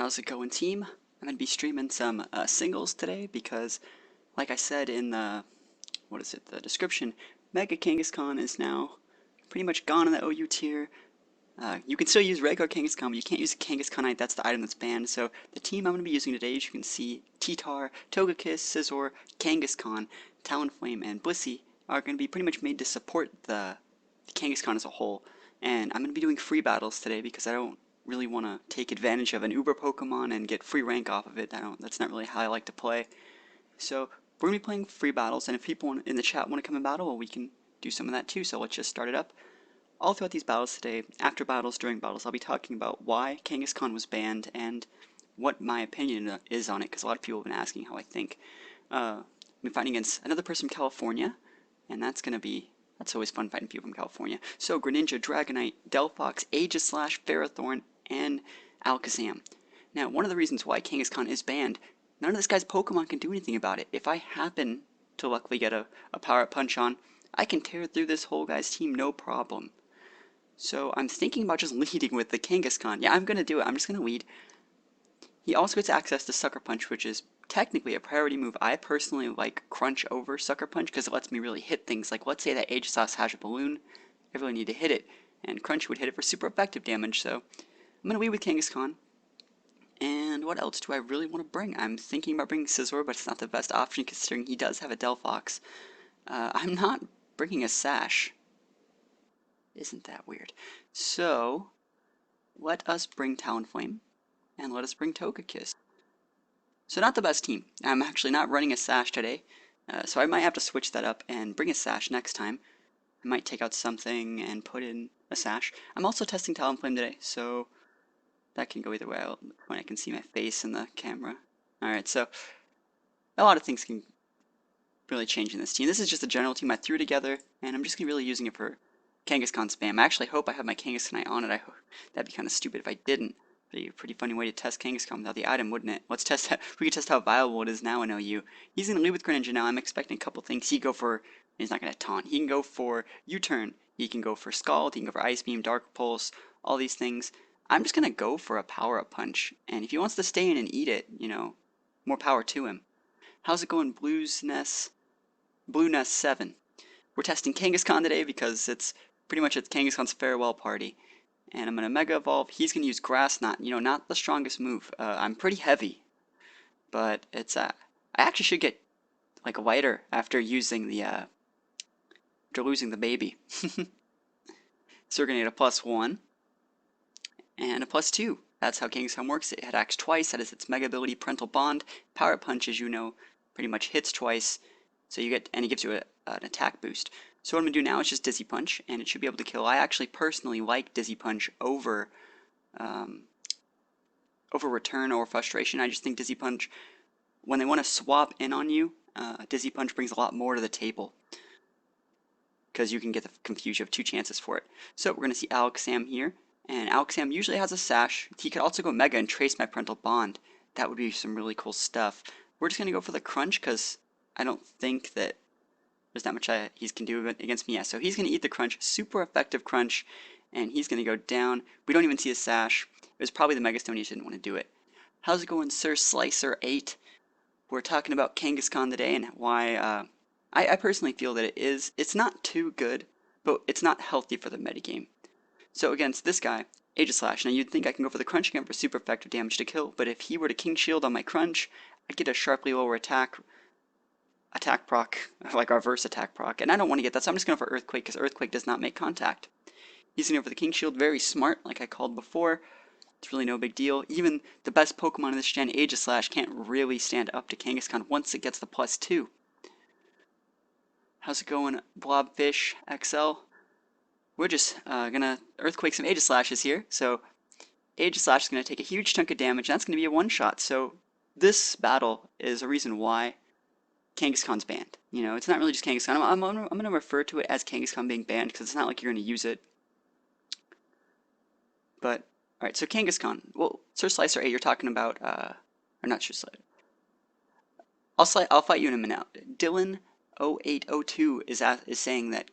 How's it going, team? I'm going to be streaming some singles today because, like I said in the, the description, Mega Kangaskhan is now pretty much gone in the OU tier. You can still use regular Kangaskhan, but you can't use Kangaskhanite, that's the item that's banned. So the team I'm going to be using today, as you can see, T-Tar, Togekiss, Scizor, Kangaskhan, Talonflame, and Blissey are going to be pretty much made to support the Kangaskhan as a whole. And I'm going to be doing free battles today because I don't really want to take advantage of an Uber Pokemon and get free rank off of it. That's not really how I like to play. So we're going to be playing free battles, and if people in the chat want to come and battle, well, we can do some of that too. So let's just start it up. All throughout these battles today, after battles, during battles, I'll be talking about why Kangaskhan was banned and what my opinion is on it, because a lot of people have been asking how I think. I'll be fighting against another person from California, and that's always fun fighting people from California. So Greninja, Dragonite, Delphox, Aegislash, Ferrothorn, and Alakazam. Now, one of the reasons why Kangaskhan is banned, none of this guy's Pokemon can do anything about it. If I happen to luckily get a Power-Up Punch on, I can tear through this whole guy's team no problem. So I'm thinking about just leading with the Kangaskhan. Yeah, I'm going to do it. I'm just going to lead. He also gets access to Sucker Punch, which is technically a priority move. I personally like Crunch over Sucker Punch because it lets me really hit things. Like, let's say that Aegislash has a balloon. I really need to hit it, and Crunch would hit it for super effective damage. So I'm going to lead with Kangaskhan. And what else do I really want to bring? I'm thinking about bringing Scizor, but it's not the best option considering he does have a Delphox. I'm not bringing a Sash. Isn't that weird? So, let us bring Talonflame, and let us bring Togekiss. So not the best team. I'm actually not running a Sash today, so I might have to switch that up and bring a Sash next time. I might take out something and put in a Sash. I'm also testing Talonflame today, so that can go either way. When I can see my face in the camera. Alright, so a lot of things can really change in this team. This is just a general team I threw together, and I'm just gonna be really using it for Kangaskhan spam. I actually hope I have my Kangaskhanite on it. That'd be kind of stupid if I didn't. That'd be a pretty funny way to test Kangaskhan without the item, wouldn't it? Let's test that. We could test how viable it is now in OU. He's gonna lead with Greninja now. I'm expecting a couple things. He's not gonna taunt. He can go for U-turn. He can go for Scald. He can go for Ice Beam, Dark Pulse, all these things. I'm just gonna go for a Power-Up Punch. And if he wants to stay in and eat it, more power to him. How's it going, Blue Nest 7? We're testing Kangaskhan today because it's pretty much Kangaskhan's farewell party. And I'm going to Mega Evolve. He's going to use Grass Knot, not the strongest move. I'm pretty heavy, but it's, I actually should get, like, lighter after using the, after losing the baby. So we're going to get a +1 and a +2. That's how Kangaskhan works. It attacks twice. That is its Mega ability, Parental Bond. Power Punch, as you know, pretty much hits twice. So and it gives you an attack boost. So what I'm going to do now is just Dizzy Punch, and it should be able to kill. I actually personally like Dizzy Punch over Return or Frustration. I just think Dizzy Punch, when they want to swap in on you, Dizzy Punch brings a lot more to the table. Because you can get the confusion of 2 chances for it. So we're going to see Alakazam here, and Alakazam usually has a Sash. He could also go Mega and trace my Parental Bond. That would be some really cool stuff. We're just going to go for the Crunch, because I don't think that there's not much he can do against me. Yeah, so he's going to eat the Crunch. Super effective Crunch. And he's going to go down. We don't even see a Sash. It was probably the Mega Stone. He didn't want to do it. How's it going, Sir Slicer 8? We're talking about Kangaskhan today and why I personally feel that it's not too good, but it's not healthy for the metagame. So against this guy, Aegislash. Now you'd think I can go for the Crunch again for super effective damage to kill, but if he were to King Shield on my Crunch, I'd get a sharply lower attack proc, like reverse attack proc, and I don't want to get that, so I'm just going to go for Earthquake, because Earthquake does not make contact. He's going to go for the King Shield, very smart, like I called before. It's really no big deal. Even the best Pokemon in this gen, Aegislash, can't really stand up to Kangaskhan once it gets the +2. How's it going, Blobfish XL? We're just going to Earthquake some Aegislashes here, so Aegislash is going to take a huge chunk of damage, and that's going to be a one-shot, so this battle is a reason why Kangaskhan's banned. It's not really just Kangaskhan. I'm going to refer to it as Kangaskhan being banned because it's not like you're going to use it. But, alright, so Kangaskhan. Well, Sir Slicer 8, you're talking about, or not Sir Slicer. I'll fight you in a minute. Dylan0802 is saying that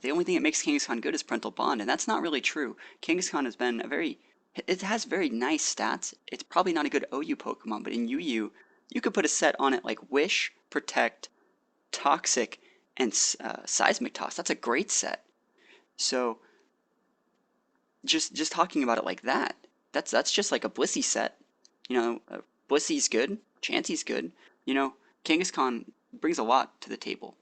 the only thing that makes Kangaskhan good is Parental Bond, and that's not really true. Kangaskhan has been a very It has very nice stats. It's probably not a good OU Pokemon, but in UU, you could put a set on it like Wish, Protect, Toxic, and Seismic Toss. That's a great set. So just talking about it like that, that's just like a Blissey set. You know, Blissey's good, Chansey's good. You know, Kangaskhan brings a lot to the table.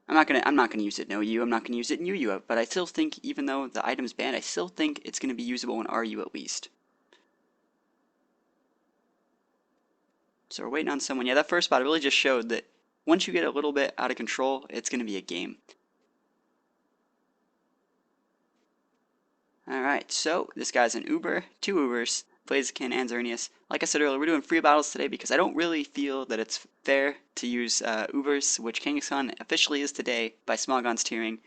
I'm not gonna use it in OU. I'm not gonna use it in UU. But I still think, even though the item's banned, I still think it's gonna be usable in RU at least. So we're waiting on someone. Yeah, that first spot really just showed that once you get a little bit out of control, it's gonna be a game. Alright, so this guy's an Uber, two Ubers, Blaziken and Xerneas. Like I said earlier, we're doing free battles today because I don't really feel that it's fair to use Ubers, which Kangaskhan officially is today by Smogon's tiering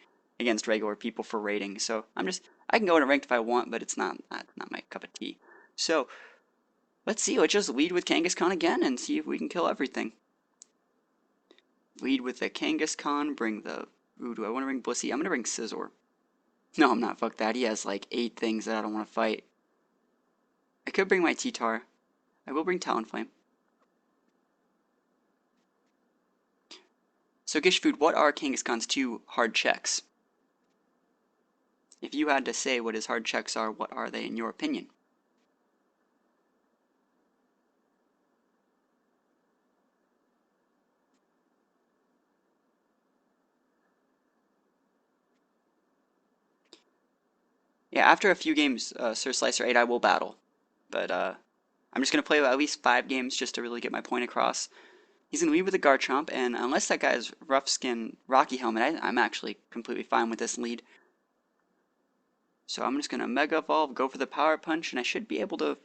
against regular people for rating. So I can go into ranked if I want, but it's not my cup of tea. So let's see, let's just lead with Kangaskhan again and see if we can kill everything. Lead with the Kangaskhan, bring the... Ooh, do I want to bring Blissey? I'm going to bring Scizor. No, I'm not. Fuck that. He has like 8 things that I don't want to fight. I could bring my T-Tar. I will bring Talonflame. So Gishfood, what are Kangaskhan's 2 hard checks? If you had to say what his hard checks are, what are they in your opinion? Yeah, after a few games, Sir Slicer 8, I will battle. But I'm just going to play at least 5 games just to really get my point across. He's going to lead with a Garchomp, and unless that guy has Rough Skin Rocky Helmet, I'm actually completely fine with this lead. So I'm just going to Mega Evolve, go for the Power Punch, and I should be able to...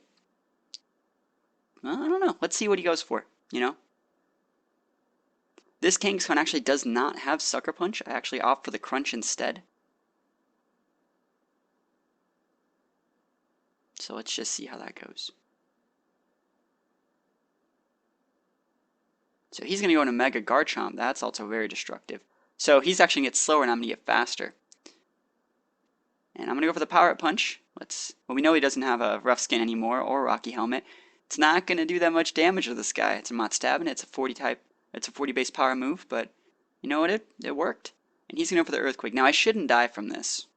Well, I don't know. Let's see what he goes for, you know? This Kangaskhan actually does not have Sucker Punch. I actually opt for the Crunch instead. So let's just see how that goes. So he's going to go into Mega Garchomp. That's also very destructive. So he's actually going to get slower and I'm going to get faster. And I'm going to go for the Power Punch. Well, we know he doesn't have a Rough Skin anymore or Rocky Helmet. It's not going to do that much damage to this guy. It's a Mott Stab, and it's a 40 type. It's a 40 base power move, but you know what? It worked. And he's going to go for the Earthquake. Now I shouldn't die from this.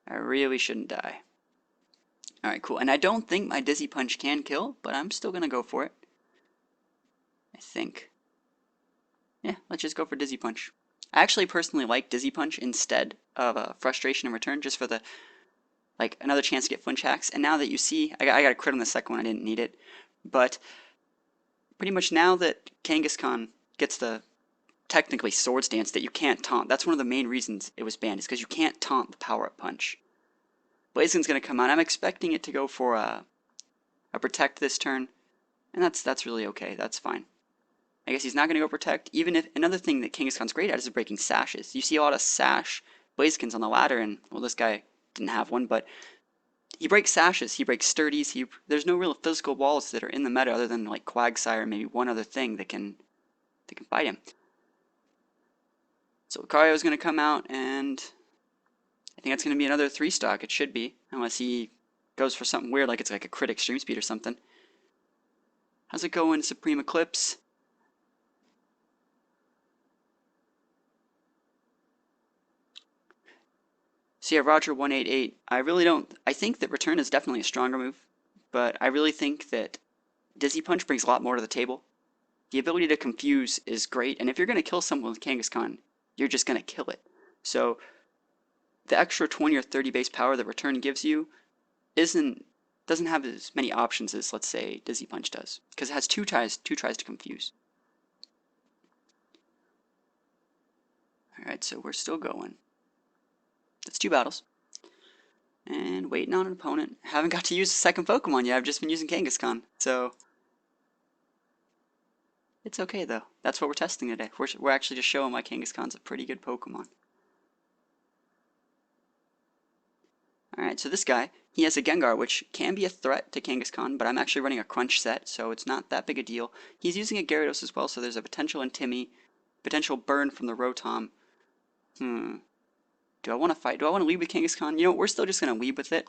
I really shouldn't die. Alright, cool. And I don't think my Dizzy Punch can kill, but I'm still going to go for it. I think. Yeah, let's just go for Dizzy Punch. I actually personally like Dizzy Punch instead of Frustration in return, just for the, like, another chance to get flinch hacks. And now that you see, I got a crit on the second one, I didn't need it. But pretty much now that Kangaskhan gets the technically Swords Dance that you can't taunt, that's one of the main reasons it was banned, is because you can't taunt the Power-Up Punch. Blaziken's going to come out. I'm expecting it to go for a Protect this turn, and that's really okay. That's fine. I guess he's not going to go Protect, even if another thing that Kangaskhan's great at is breaking Sashes. You see a lot of Sash Blazikens on the ladder, and, well, this guy didn't have one, but he breaks Sashes, he breaks Sturdies, there's no real physical walls that are in the meta other than, like, Quagsire and maybe one other thing that can fight him. So Lucario's going to come out, and I think that's going to be another 3-stock. It should be, unless he goes for something weird, like it's like a crit extreme speed or something. How's it going, Supreme Eclipse? So yeah, Roger 188. I think that Return is definitely a stronger move, but I really think that Dizzy Punch brings a lot more to the table. The ability to confuse is great, and if you're going to kill someone with Kangaskhan, you're just going to kill it. So the extra 20 or 30 base power that Return gives you doesn't have as many options as, let's say, Dizzy Punch does, because it has two tries to confuse. Alright, so we're still going. That's 2 battles. And waiting on an opponent. Haven't got to use the second Pokemon yet, I've just been using Kangaskhan, so it's okay though. That's what we're testing today. We're actually just showing why Kangaskhan's a pretty good Pokemon. Alright, so this guy, he has a Gengar, which can be a threat to Kangaskhan, but I'm actually running a Crunch set, so it's not that big a deal. He's using a Gyarados as well, so there's a potential Intimie, potential burn from the Rotom. Do I want to fight? Do I want to lead with Kangaskhan? You know what? We're still just going to lead with it.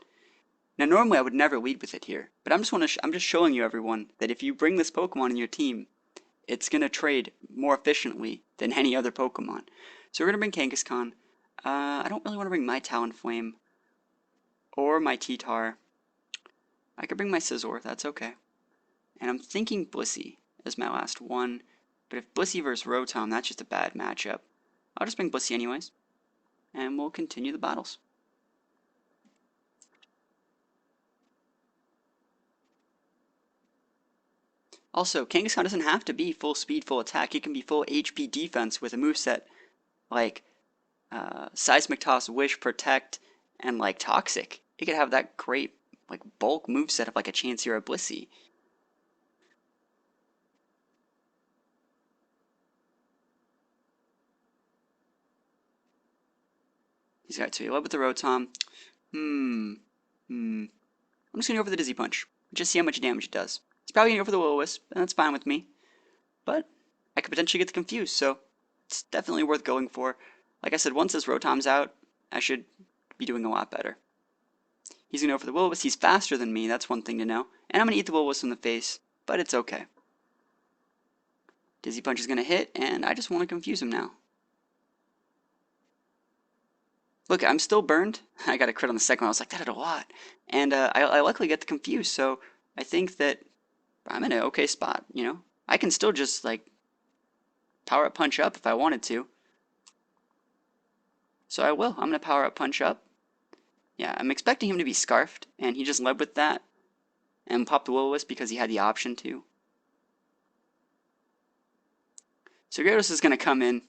Now, normally I would never lead with it here, but I'm just showing you everyone that if you bring this Pokemon in your team, it's going to trade more efficiently than any other Pokemon. So we're going to bring Kangaskhan. I don't really want to bring my Talonflame or my T-Tar. I could bring my Scizor, that's okay. And I'm thinking Blissey as my last one, but if Blissey versus Rotom, that's just a bad matchup. I'll just bring Blissey anyways, and we'll continue the battles. Also, Kangaskhan doesn't have to be full speed, full attack. It can be full HP defense with a moveset like Seismic Toss, Wish, Protect, and like Toxic. It could have that great like bulk moveset of like a Chansey or a Blissey. He's got 2 love with the Rotom. I'm just gonna go for the Dizzy Punch. Just see how much damage it does. He's probably gonna go for the Will-O-Wisp, and that's fine with me. But I could potentially get confused, so it's definitely worth going for. Like I said, once this Rotom's out, I should be doing a lot better. He's gonna go for the Will-O-Wisp. He's faster than me, that's one thing to know. And I'm gonna eat the Will-O-Wisp in the face, but it's okay. Dizzy Punch is gonna hit, and I just want to confuse him now. Look, I'm still burned. I got a crit on the second one. I was like, that did a lot. And I luckily get the confuse, so I think that I'm in an okay spot, you know? I can still just, like, power up punch up if I wanted to. So I will. I'm going to power up punch up. Yeah, I'm expecting him to be scarfed, and he just led with that. And popped the Will-O-Wisp because he had the option to. So Gyarados is going to come in.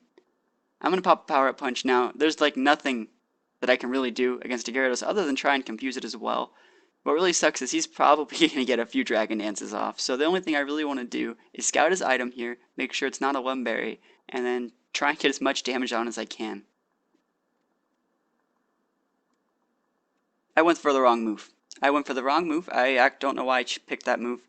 I'm going to pop a power up punch now. There's, like, nothing that I can really do against a Gyarados other than try and confuse it as well. What really sucks is he's probably going to get a few Dragon Dances off. So the only thing I really want to do is scout his item here, make sure it's not a Lumberry, and then try and get as much damage on as I can. I went for the wrong move. I don't know why I picked that move.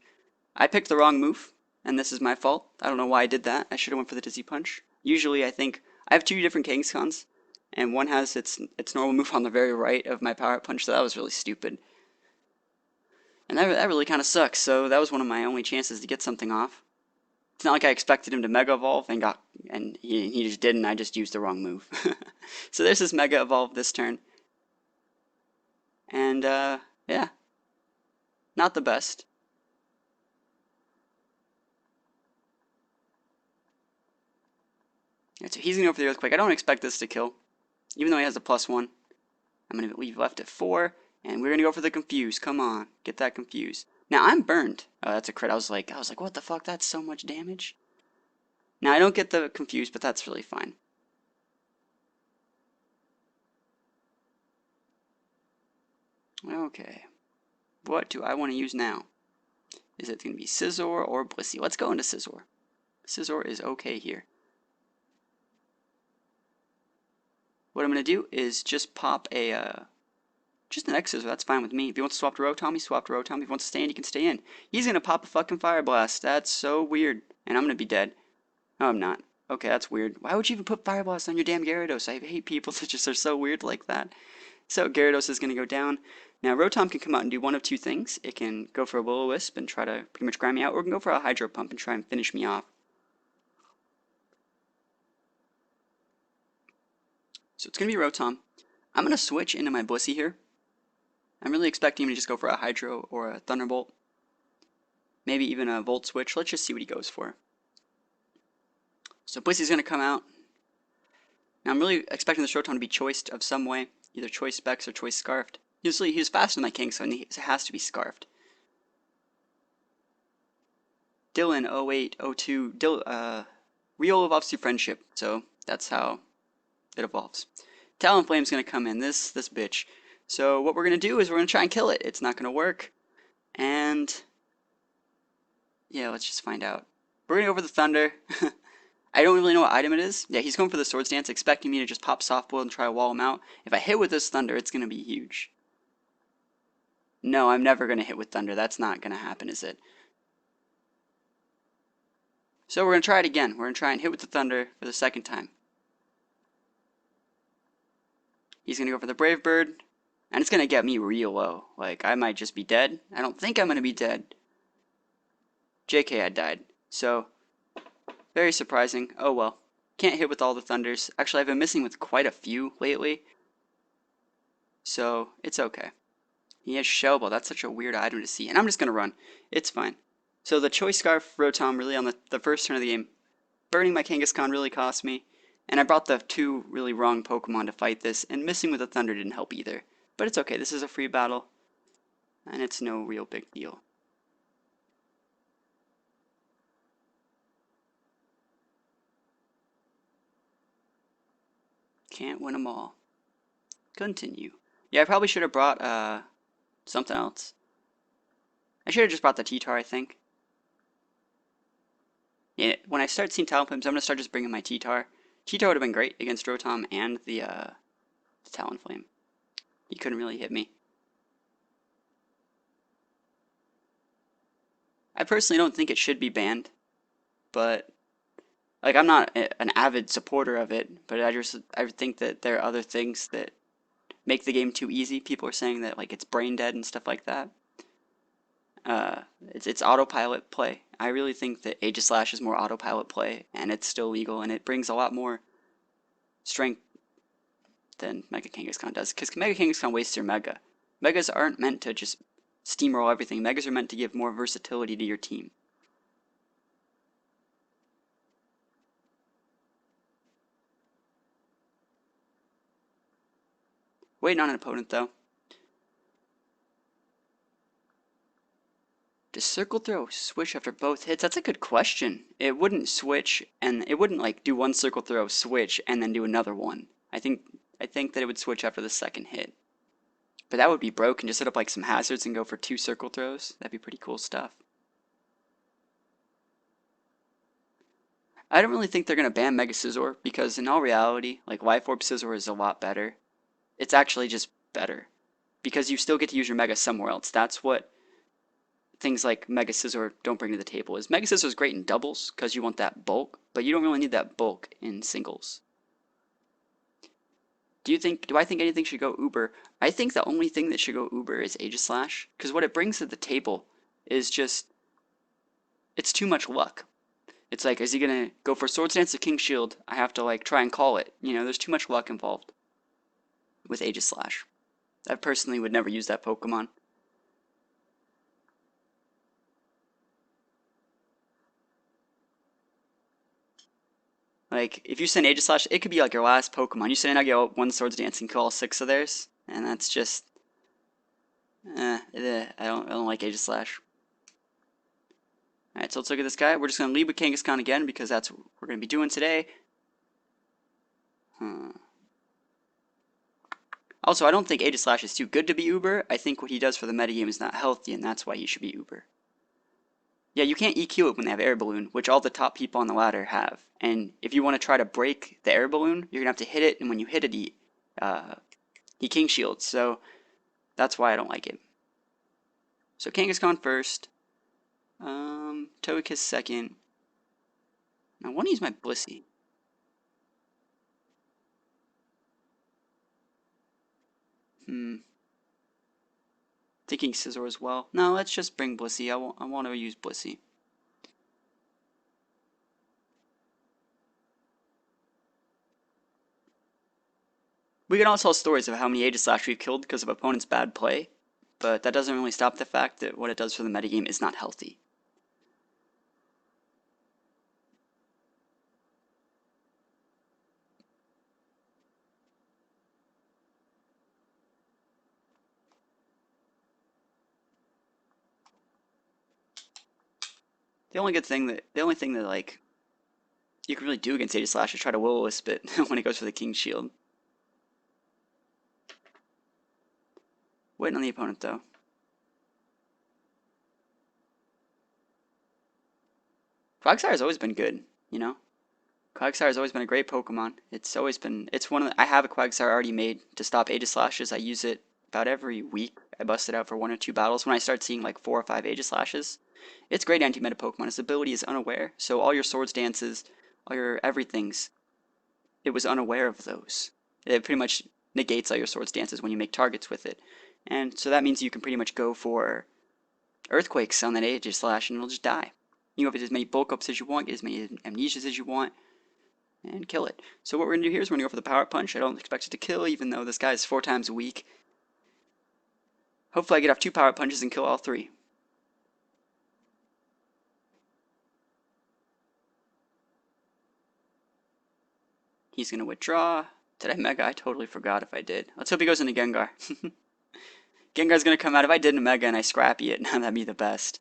I picked the wrong move, and this is my fault. I don't know why I did that. I should have went for the Dizzy Punch. Usually I think I have 2 different Kangaskhan's, and one has its normal move on the very right of my power punch, so that was really stupid. And that really kind of sucks, so that was one of my only chances to get something off. It's not like I expected him to Mega Evolve and he just didn't, I just used the wrong move. So there's his Mega Evolve this turn. And, yeah. Not the best. Right, so he's going to go for the Earthquake. I don't expect this to kill, even though he has a +1. I'm going to leave left at 4, and we're going to go for the Confuse. Come on, get that Confuse. Now, I'm burned. Oh, that's a crit. I was like, what the fuck? That's so much damage. Now, I don't get the Confuse, but that's really fine. Okay. What do I want to use now? Is it going to be Scizor or Blissey? Let's go into Scizor. Scizor is okay here. What I'm going to do is just pop just an X Scizor. That's fine with me. If he wants to swap to Rotom, he swap to Rotom. If he wants to stay in, he can stay in. He's going to pop a fucking Fire Blast. That's so weird. And I'm going to be dead. No, I'm not. Okay, that's weird. Why would you even put Fire Blast on your damn Gyarados? I hate people that just are so weird like that. So Gyarados is going to go down. Now Rotom can come out and do one of 2 things. It can go for a Will-O-Wisp and try to pretty much grind me out, or it can go for a Hydro Pump and try and finish me off. So it's going to be Rotom. I'm going to switch into my Blissey here. I'm really expecting him to just go for a Hydro or a Thunderbolt. Maybe even a Volt Switch. Let's just see what he goes for. So Blissey's going to come out. Now I'm really expecting this Rotom to be choiced of some way. Either choice Specs or choice Scarfed. Usually he was faster than my King, so it has to be Scarfed. Dylan 0802 Rio evolves through friendship, so that's how it evolves. Talonflame's gonna come in, this bitch. So what we're gonna do is we're gonna try and kill it. It's not gonna work. And yeah, let's just find out. We're gonna go for the Thunder. I don't really know what item it is. Yeah, he's going for the Swords Dance, expecting me to just pop Soft Boiled and try to wall him out. If I hit with this Thunder, it's gonna be huge. No, I'm never gonna hit with Thunder. That's not gonna happen, is it? So we're gonna try it again. We're gonna try and hit with the Thunder for the second time. He's gonna go for the Brave Bird, and it's gonna get me real low. Like, I might just be dead. I don't think I'm gonna be dead. JK, I died. So, very surprising. Oh well. Can't hit with all the thunders. Actually, I've been missing with quite a few lately. So, it's okay. He has Shell Ball. That's such a weird item to see. And I'm just gonna run. It's fine. So the Choice Scarf Rotom really on the first turn of the game. Burning my Kangaskhan really cost me. And I brought the two really wrong Pokemon to fight this, and missing with the Thunder didn't help either. But it's okay, this is a free battle, and it's no real big deal. Can't win them all. Continue. Yeah, I probably should have brought something else. I should have just brought the T-Tar, I think. Yeah, when I start seeing Talonflames, I'm going to start just bringing my T-Tar. T-Tar would have been great against Rotom and the Talonflame. He couldn't really hit me. I personally don't think it should be banned, but like I'm not an avid supporter of it, but I think that there are other things that make the game too easy. People are saying that like it's brain dead and stuff like that. It's autopilot play. I really think that Aegislash is more autopilot play, and it's still legal, and it brings a lot more strength than Mega Kangaskhan does, because Mega Kangaskhan wastes your Mega. Megas aren't meant to just steamroll everything. Megas are meant to give more versatility to your team. Waiting on an opponent, though. Does Circle Throw switch after both hits? That's a good question. It wouldn't switch, and it wouldn't like do one Circle Throw, switch, and then do another one. I think that it would switch after the second hit. But that would be broken. Just set up like some hazards and go for 2 Circle Throws. That'd be pretty cool stuff. I don't really think they're going to ban Mega Scizor, because in all reality, like Life Orb Scizor is a lot better. It's actually just better, because you still get to use your Mega somewhere else. That's what things like Mega Scizor don't bring to the table. Is Mega Scizor is great in doubles, because you want that bulk, but you don't really need that bulk in singles. Do I think anything should go Uber? I think the only thing that should go Uber is Aegislash, because what it brings to the table is just, it's too much luck. It's like, is he gonna go for Swords Dance or King Shield? I have to like try and call it. You know, there's too much luck involved with Aegislash. I personally would never use that Pokemon. Like, if you send Aegislash, it could be like your last Pokemon. You send out, get 1 Swords Dance and kill all 6 of theirs, and that's just, I don't like Aegislash. Alright, so let's look at this guy. We're just going to lead with Kangaskhan again, because that's what we're going to be doing today. Also, I don't think Aegislash is too good to be Uber. I think what he does for the metagame is not healthy, and that's why he should be Uber. Yeah, you can't EQ it when they have Air Balloon, which all the top people on the ladder have. And if you want to try to break the Air Balloon, you're going to have to hit it, and when you hit it, he King Shields. So that's why I don't like it. So Kangaskhan first. Togekiss second. I want to use my Blissey. Thinking Scizor as well. No, let's just bring Blissey. I want to use Blissey. We can all tell stories of how many Aegislash we've killed because of opponents' bad play, but that doesn't really stop the fact that what it does for the metagame is not healthy. The only thing that like you can really do against Aegislash is try to Will-O-Wisp it when it goes for the King Shield. Waiting on the opponent though. Quagsire has always been good, you know? Quagsire has always been a great Pokemon. It's one of the, I have a Quagsire already made to stop Aegislashes. I use it about every week. I bust it out for 1 or 2 battles when I start seeing like 4 or 5 Aegislashes. It's great anti-meta Pokemon. Its ability is unaware, so all your Swords Dances, all your everythings, it was unaware of those. It pretty much negates all your sword stances when you make targets with it. And so that means you can pretty much go for earthquakes on that Aegislash and it'll just die. You can go for as many bulk ups as you want, get as many amnesias as you want, and kill it. So what we're going to do here is we're going to go for the power punch. I don't expect it to kill, even though this guy is 4 times weak. Hopefully I get off 2 power punches and kill all 3. He's going to withdraw. Did I Mega? I totally forgot if I did. Let's hope he goes into Gengar. Gengar's going to come out. If I did a Mega and I scrappy it, that'd be the best.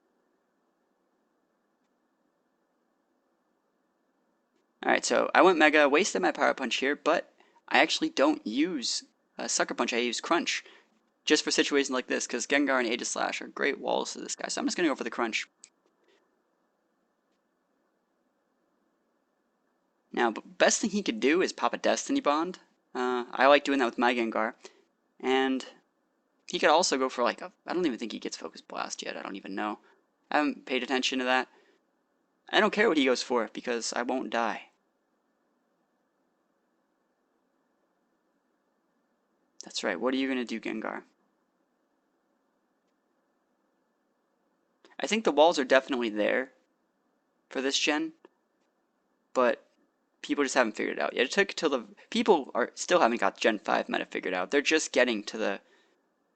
Alright, so I went Mega, wasted my Power Punch here, but I actually don't use Sucker Punch, I use Crunch. Just for situations like this, because Gengar and Aegislash are great walls to this guy, so I'm just going to go for the Crunch. Now, the best thing he could do is pop a Destiny Bond. I like doing that with my Gengar. And he could also go for like a... I don't even think he gets Focus Blast yet, I don't even know. I haven't paid attention to that. I don't care what he goes for, because I won't die. That's right, what are you going to do, Gengar? I think the walls are definitely there for this gen, but people just haven't figured it out yet. It took till the people still haven't got Gen 5 meta figured out. They're just getting to the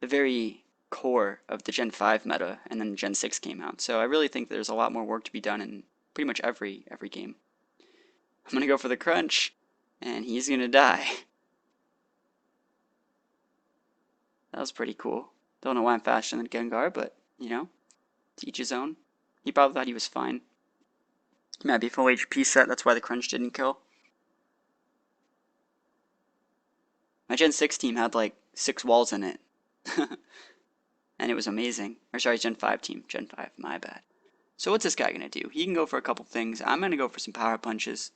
very core of the Gen 5 meta, and then Gen 6 came out. So I really think there's a lot more work to be done in pretty much every game. I'm gonna go for the Crunch, and he's gonna die. That was pretty cool. Don't know why I'm faster than Gengar, but you know, to each his own. He probably thought he was fine. He might be full HP set, that's why the Crunch didn't kill. My Gen 6 team had like 6 walls in it. And it was amazing. Or sorry, Gen 5 team. Gen 5, my bad. So what's this guy going to do? He can go for a couple things. I'm going to go for some power punches.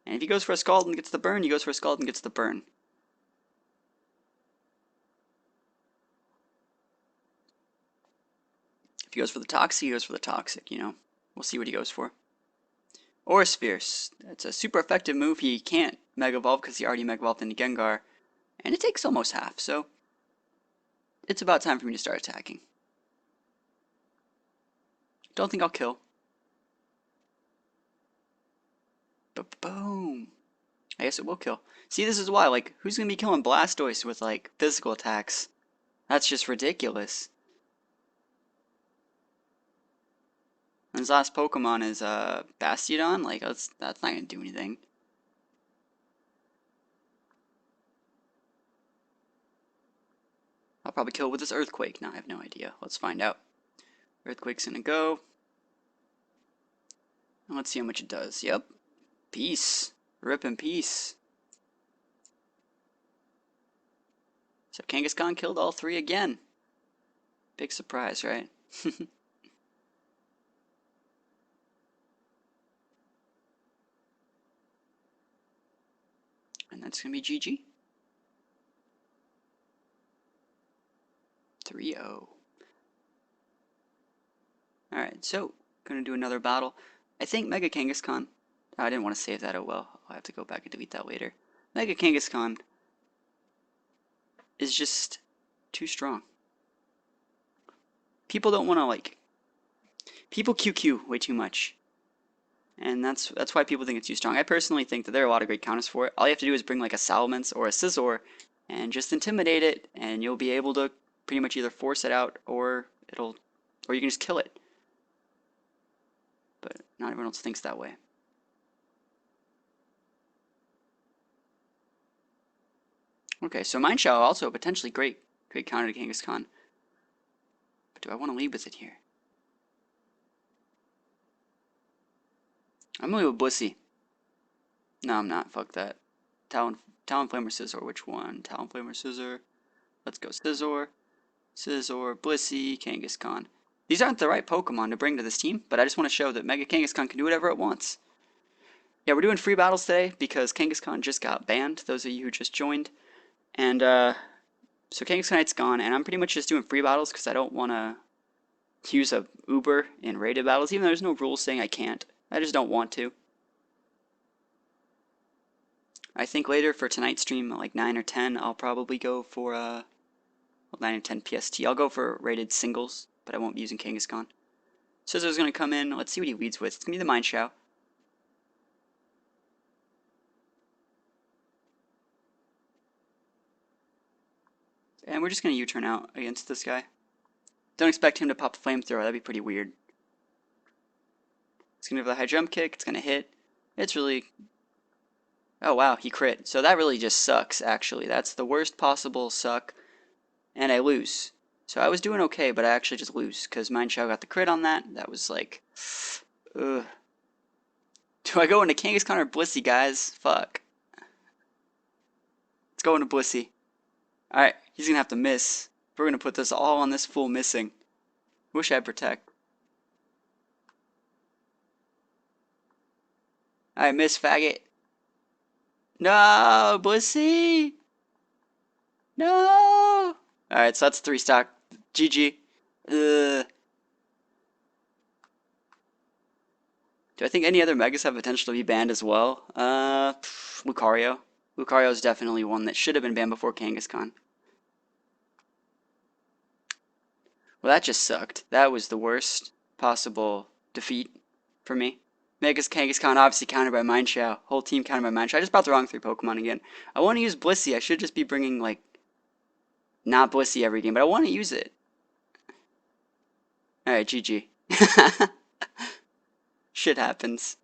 And if he goes for a Scald and gets the burn, he goes for a Scald and gets the burn. If he goes for the Toxic, he goes for the Toxic, you know. We'll see what he goes for. Aura Spheres. It's a super effective move. He can't Mega Evolve because he already Mega Evolved into Gengar. And it takes almost half, so it's about time for me to start attacking. Don't think I'll kill. But boom. I guess it will kill. See, this is why, like, who's going to be killing Blastoise with, like, physical attacks? That's just ridiculous. And his last Pokemon is, Bastiodon? Like, that's not going to do anything. I'll probably kill with this Earthquake. Now I have no idea. Let's find out. Earthquake's going to go. And let's see how much it does. Yep. Peace. Rip in peace. So Kangaskhan killed all 3 again. Big surprise, right? And that's going to be GG. 3-0. Alright, so, going to do another battle. I think Mega Kangaskhan... I didn't want to save that, oh well. I'll have to go back and delete that later. Mega Kangaskhan is just too strong. People don't want to, like... People QQ way too much. And that's why people think it's too strong. I personally think that there are a lot of great counters for it. All you have to do is bring like a Salamence or a Scizor and just intimidate it, and you'll be able to pretty much either force it out or you can just kill it. But not everyone else thinks that way. Okay, so Mind Shell also potentially great counter to Kangaskhan. But do I want to lead with it here? I'm going to lead with Blissey. No, I'm not. Fuck that. Talonflame or Scizor? Which one? Talonflame or Scizor? Let's go Scizor. Scizor, Blissey, Kangaskhan. These aren't the right Pokemon to bring to this team, but I just want to show that Mega Kangaskhan can do whatever it wants. Yeah, we're doing free battles today because Kangaskhan just got banned, those of you who just joined. And, so Kangaskhanite's gone, and I'm pretty much just doing free battles because I don't want to use a Uber in rated battles, even though there's no rules saying I can't. I just don't want to. I think later for tonight's stream, like 9 or 10, I'll probably go for, well, 9 or 10 PST. I'll go for rated singles, but I won't be using Kangaskhan. Scissor's going to come in. Let's see what he leads with. It's going to be the Mind Shao. And we're just going to U-turn out against this guy. Don't expect him to pop the flamethrower. That'd be pretty weird. It's going to have the high jump kick. It's going to hit. It's really... Oh, wow. He crit. So that really just sucks, actually. That's the worst possible suck. And I lose. So I was doing okay, but I actually just lose. Because Mind Shao got the crit on that. That was like... Ugh. Do I go into Kangaskhan or Blissey, guys? Fuck. Let's go into Blissey. Alright, he's gonna have to miss. We're gonna put this all on this fool missing. Wish I had protect. Alright, miss, faggot. No, Blissey! No! Alright, so that's 3 stock. GG. Ugh. Do I think any other Megas have potential to be banned as well? Lucario. Lucario is definitely one that should have been banned before Kangaskhan. Well, that just sucked. That was the worst possible defeat for me. Megas Kangaskhan obviously countered by Mind Shao. Whole team countered by Mind Shao. I just brought the wrong 3 Pokemon again. I want to use Blissey. I should just be bringing, like, not Blissey every game, but I want to use it. Alright, GG. Shit happens.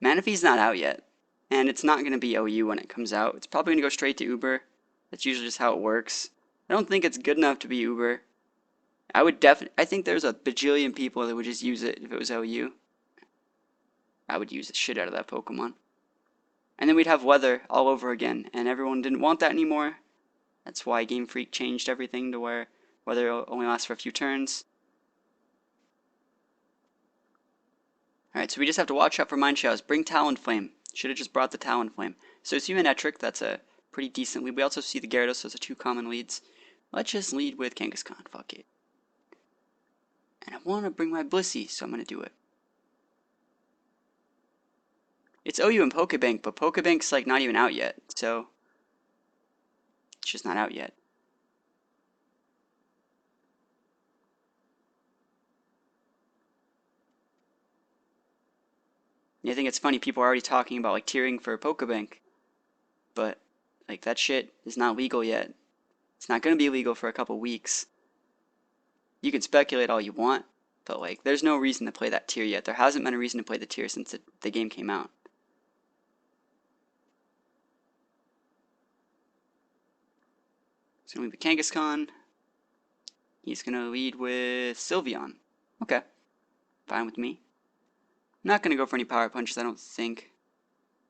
Manaphy's not out yet. And it's not going to be OU when it comes out. It's probably going to go straight to Uber. That's usually just how it works. I don't think it's good enough to be Uber. I think there's a bajillion people that would just use it if it was OU. I would use the shit out of that Pokemon. And then we'd have weather all over again, and everyone didn't want that anymore. That's why Game Freak changed everything to where weather only lasts for a few turns. Alright, so we just have to watch out for Mind Shaos. Bring Talonflame. Should have just brought the Talonflame. So it's Etric, that's a pretty decent lead. We also see the Gyarados, those are 2 common leads. Let's just lead with Kangaskhan, fuck it. And I want to bring my Blissey, so I'm going to do it. It's OU and Pokebank, but Pokebank's like not even out yet, so it's just not out yet. I think it's funny, people are already talking about like tiering for Pokebank, but like that shit is not legal yet. It's not going to be legal for a couple weeks. You can speculate all you want, but like there's no reason to play that tier yet. There hasn't been a reason to play the tier since the game came out. He's going to lead with Kangaskhan. He's going to lead with Sylveon. Okay, fine with me. I'm not going to go for any Power Punches, I don't think.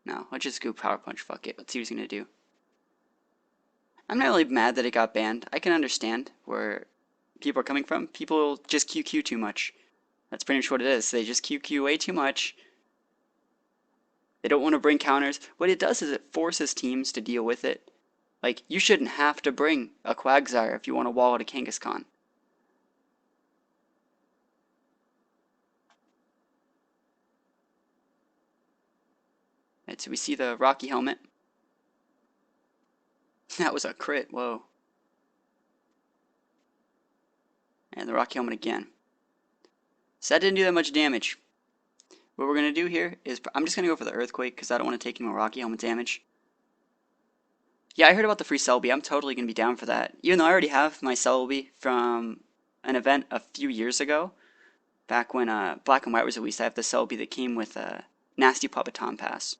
No, let's just go Power Punch, fuck it. Let's see what he's going to do. I'm not really mad that it got banned. I can understand where people are coming from. People just QQ too much. That's pretty much what it is. They just QQ way too much. They don't want to bring counters. What it does is it forces teams to deal with it. Like, you shouldn't have to bring a Quagsire if you want to wall out a Kangaskhan. Right, so we see the Rocky Helmet. That was a crit, whoa. And the Rocky Helmet again. So that didn't do that much damage. What we're going to do here is, I'm just going to go for the Earthquake because I don't want to take any more Rocky Helmet damage. Yeah, I heard about the free Celebi. I'm totally going to be down for that. Even though I already have my Celebi from an event a few years ago. Back when Black and White was released, I have the Celebi that came with a Nasty Puppeton Pass.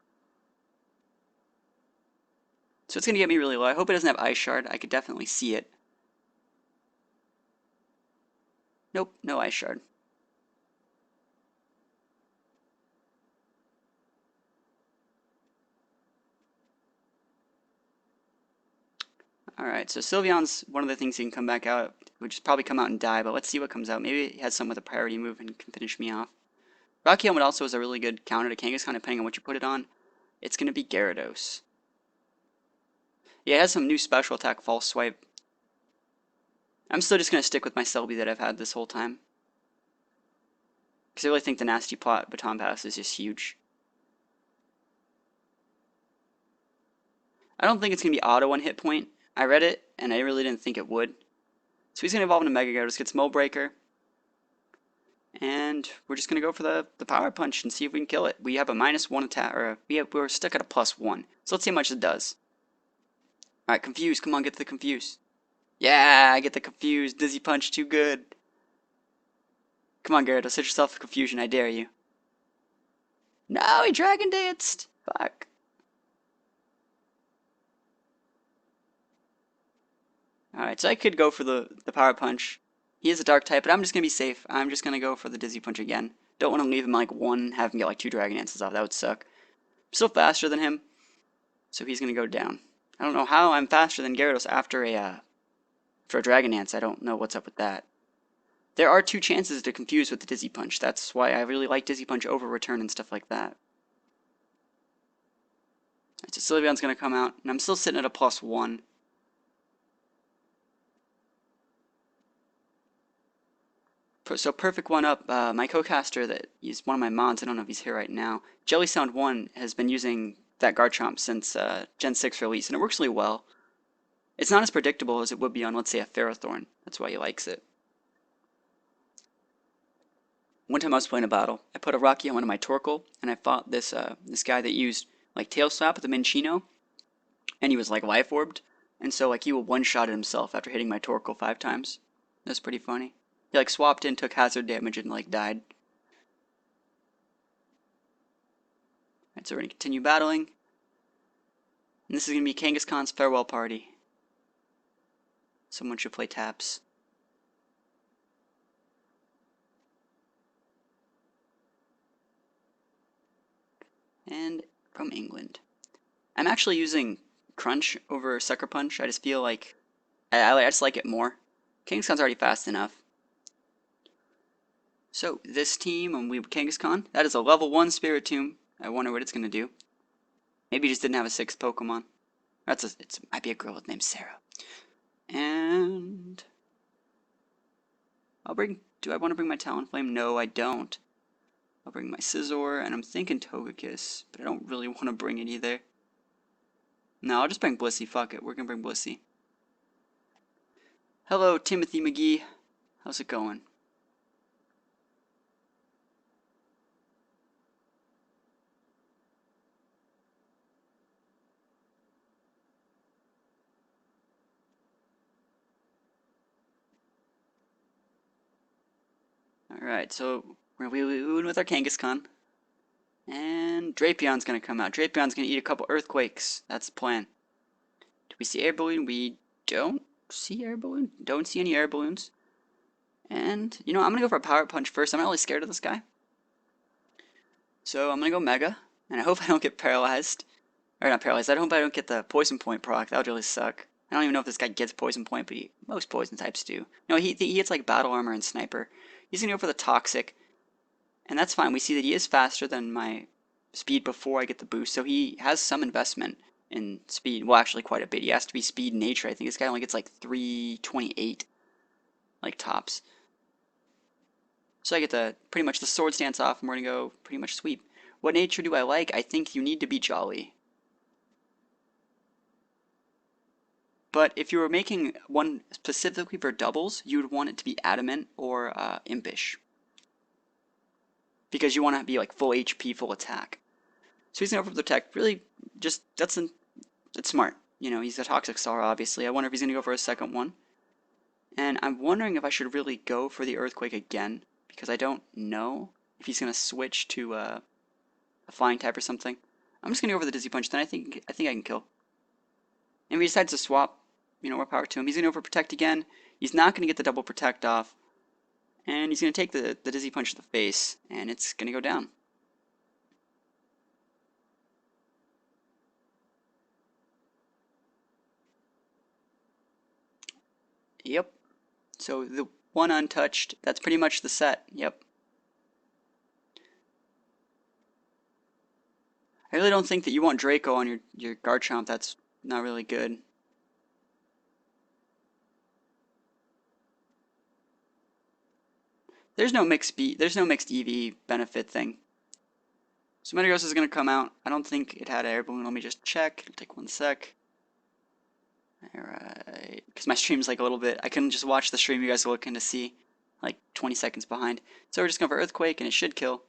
So it's going to get me really low. I hope it doesn't have Ice Shard. I could definitely see it. Nope, no Ice Shard. Alright, so Sylveon's one of the things he can come back out, which is probably come out and die, but let's see what comes out. Maybe he has some with a priority move and can finish me off. Rocky Helmet also is a really good counter to Kangaskhan depending on what you put it on. It's going to be Gyarados. Yeah, it has some new special attack, False Swipe. I'm still just going to stick with my Celebi that I've had this whole time. Because I really think the Nasty Plot Baton Pass is just huge. I don't think it's going to be auto on hit point. I read it, and I really didn't think it would. So he's going to evolve into Mega Gyarados, gets Mold Breaker. And we're just going to go for the Power Punch and see if we can kill it. We have a -1 attack, or we're stuck at a +1. So let's see how much it does. Alright, Confuse. Come on, get the Confuse. Yeah, I get the Confuse. Dizzy Punch, too good. Come on, Gyarados, hit yourself with Confusion. I dare you. No, he Dragon Danced. Fuck. Alright, so I could go for the Power Punch. He is a Dark type, but I'm just going to be safe. I'm just going to go for the Dizzy Punch again. Don't want to leave him like 1, have him get like 2 Dragon Dances off. That would suck. I'm still faster than him, so he's going to go down. I don't know how I'm faster than Gyarados after a Dragon Dance. I don't know what's up with that. There are 2 chances to confuse with the Dizzy Punch. That's why I really like Dizzy Punch over Return and stuff like that. Right, so Sylveon's going to come out, and I'm still sitting at a +1. So perfect one up. My co-caster that is one of my mods, I don't know if he's here right now, Jelly Sound 1 has been using that Garchomp since Gen 6 release, and it works really well. It's not as predictable as it would be on, let's say, a Ferrothorn. That's why he likes it. One time I was playing a battle, I put a Rocky Helmet on my Torkoal, and I fought this guy that used like Tail Slap with the Minccino, and he was like Life Orbed, and so like he will one-shot himself after hitting my Torkoal 5 times. That's pretty funny. He like swapped in, took hazard damage, and like died. Alright, so we're gonna continue battling. And this is gonna be Kangaskhan's farewell party. Someone should play taps. And from England. I'm actually using Crunch over Sucker Punch. I just feel like I just like it more. Kangaskhan's already fast enough. So this team, when we have Kangaskhan, that is a level 1 Spiritomb. I wonder what it's gonna do. Maybe it just didn't have a 6th Pokemon. It might be a girl named Sarah. And do I want to bring my Talonflame? No, I don't. I'll bring my Scizor, and I'm thinking Togekiss, but I don't really want to bring it either. No, I'll just bring Blissey. Fuck it, we're gonna bring Blissey. Hello, Timothy McGee. How's it going? Alright, so we're moving with our Kangaskhan. And Drapion's gonna come out. Drapion's gonna eat a couple Earthquakes. That's the plan. Do we see Air Balloon? We don't see Air Balloon. Don't see any Air Balloons. And, you know, I'm gonna go for a Power Punch first. I'm not really scared of this guy. So I'm gonna go Mega. And I hope I don't get paralyzed. Or not paralyzed. I hope I don't get the Poison Point proc. That would really suck. I don't even know if this guy gets Poison Point, but most Poison types do. No, he gets like Battle Armor and Sniper. He's gonna go for the Toxic. And that's fine. We see that he is faster than my speed before I get the boost. So he has some investment in speed. Well, actually quite a bit. He has to be speed nature. I think this guy only gets like 328. Like tops. So I get pretty much the Sword Stance off, and we're gonna go pretty much sweep. What nature do I like? I think you need to be Jolly. But if you were making one specifically for doubles, you would want it to be Adamant or Impish. Because you want to be like full HP, full attack. So he's going to go for the tech. Really, just, that's smart. You know, he's a Toxic Star, obviously. I wonder if he's going to go for a second one. And I'm wondering if I should really go for the Earthquake again. Because I don't know if he's going to switch to a Flying type or something. I'm just going to go for the Dizzy Punch. Then I think I can kill. And if he decides to swap, you know, more power to him. He's going to go for Protect again. He's not going to get the double Protect off. And he's going to take the Dizzy Punch to the face. And it's going to go down. Yep. So the one untouched, that's pretty much the set. Yep. I really don't think that you want Draco on your Garchomp. That's not really good. There's no mixed EV benefit thing. So Metagross is going to come out. I don't think it had air balloon. Let me just check. It'll take 1 sec. Alright. Because my stream's like a little bit. I couldn't just watch the stream. You guys are looking to see like 20 seconds behind. So we're just going for Earthquake and it should kill.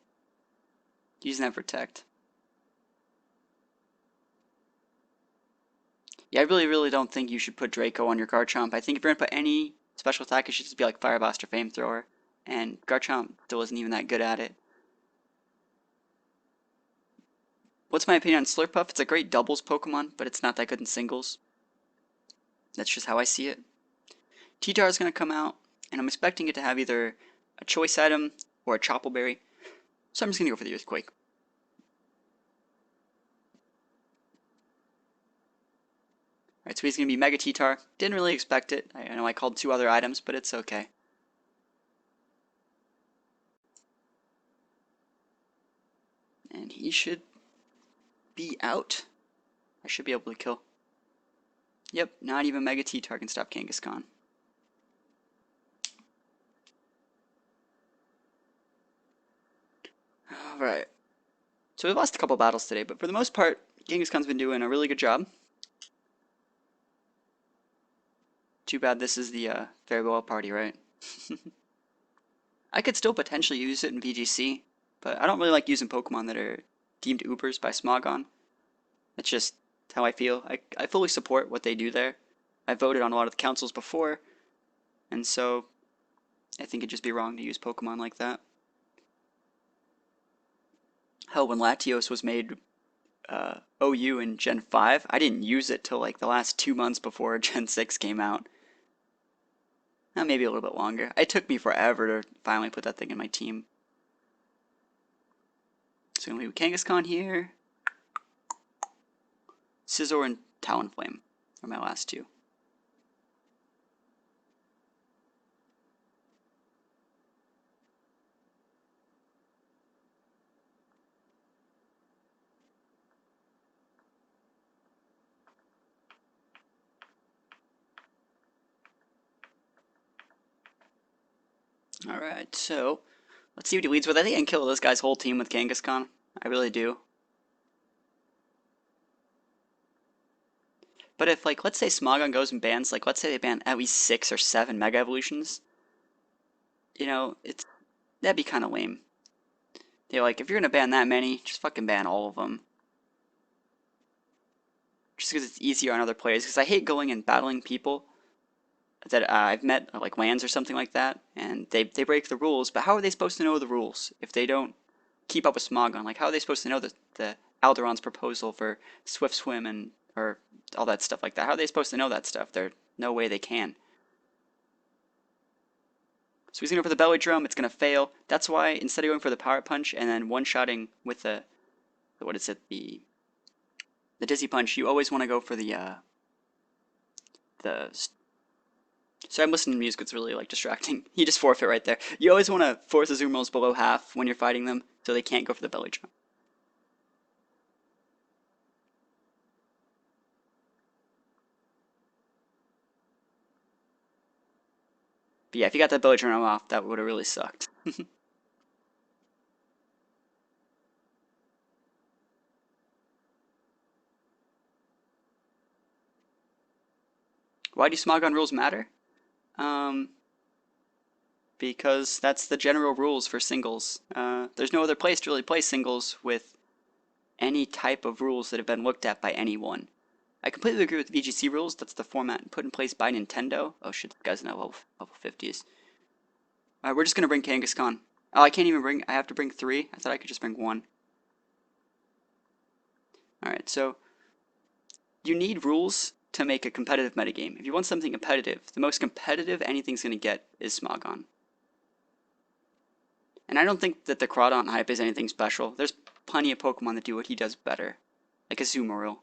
Using that Protect. Yeah, I really don't think you should put Draco on your Garchomp. I think if you're going to put any special attack, it should just be like Fire Blast or Flamethrower. And Garchomp still isn't even that good at it. What's my opinion on Slurpuff? It's a great doubles Pokemon, but it's not that good in singles. That's just how I see it. T-Tar is going to come out, and I'm expecting it to have either a choice item or a Choppleberry. So I'm just going to go for the Earthquake. Alright, so he's going to be Mega T-Tar. Didn't really expect it. I know I called 2 other items, but it's okay. And he should be out. I should be able to kill. Yep, not even Mega T-Tar can stop Kangaskhan. Alright. So we've lost a couple battles today, but for the most part, Kangaskhan's been doing a really good job. Too bad this is the farewell party, right? I could still potentially use it in VGC, but I don't really like using Pokemon that are deemed Ubers by Smogon. That's just how I feel. I fully support what they do there. I voted on a lot of the councils before, and so I think it'd just be wrong to use Pokemon like that. Hell, when Latios was made OU in Gen 5, I didn't use it till like the last 2 months before Gen 6 came out. Maybe a little bit longer. It took me forever to finally put that thing in my team. So I'm going to leave Kangaskhan here. Scizor and Talonflame are my last 2. Alright, so let's see what he leads with. I think I can kill this guy's whole team with Kangaskhan. I really do. But if, like, let's say Smogon goes and bans, like, let's say they ban at least 6 or 7 Mega Evolutions, you know, that'd be kind of lame. They're like, if you're gonna ban that many, just fucking ban all of them. Just because it's easier on other players. Because I hate going and battling people that I've met, like lands or something like that, and they break the rules. But how are they supposed to know the rules if they don't keep up with Smogon? Like, how are they supposed to know the Alderon's proposal for Swift Swim and or all that stuff like that? How are they supposed to know that stuff? There's no way they can. So he's going to go for the belly drum. It's going to fail. That's why instead of going for the power punch and then one-shotting with the what is it, the dizzy punch, you always want to go for the sorry, I'm listening to music. It's really like distracting. You just forfeit right there. You always want to force the zoom rolls below half when you're fighting them, so they can't go for the belly drum. But yeah, if you got that belly drum off, that would have really sucked. Why do Smogon rules matter? Because that's the general rules for singles. There's no other place to really play singles with any type of rules that have been looked at by anyone. I completely agree with VGC rules. That's the format put in place by Nintendo. Oh shit, this guy's now level 50s. Alright, we're just gonna bring Kangaskhan. Oh, I can't even bring, I have to bring 3? I thought I could just bring 1. Alright, so you need rules to make a competitive metagame. If you want something competitive, the most competitive anything's gonna get is Smogon. And I don't think that the Crawdaunt hype is anything special. There's plenty of Pokemon that do what he does better. Like a Azumarill.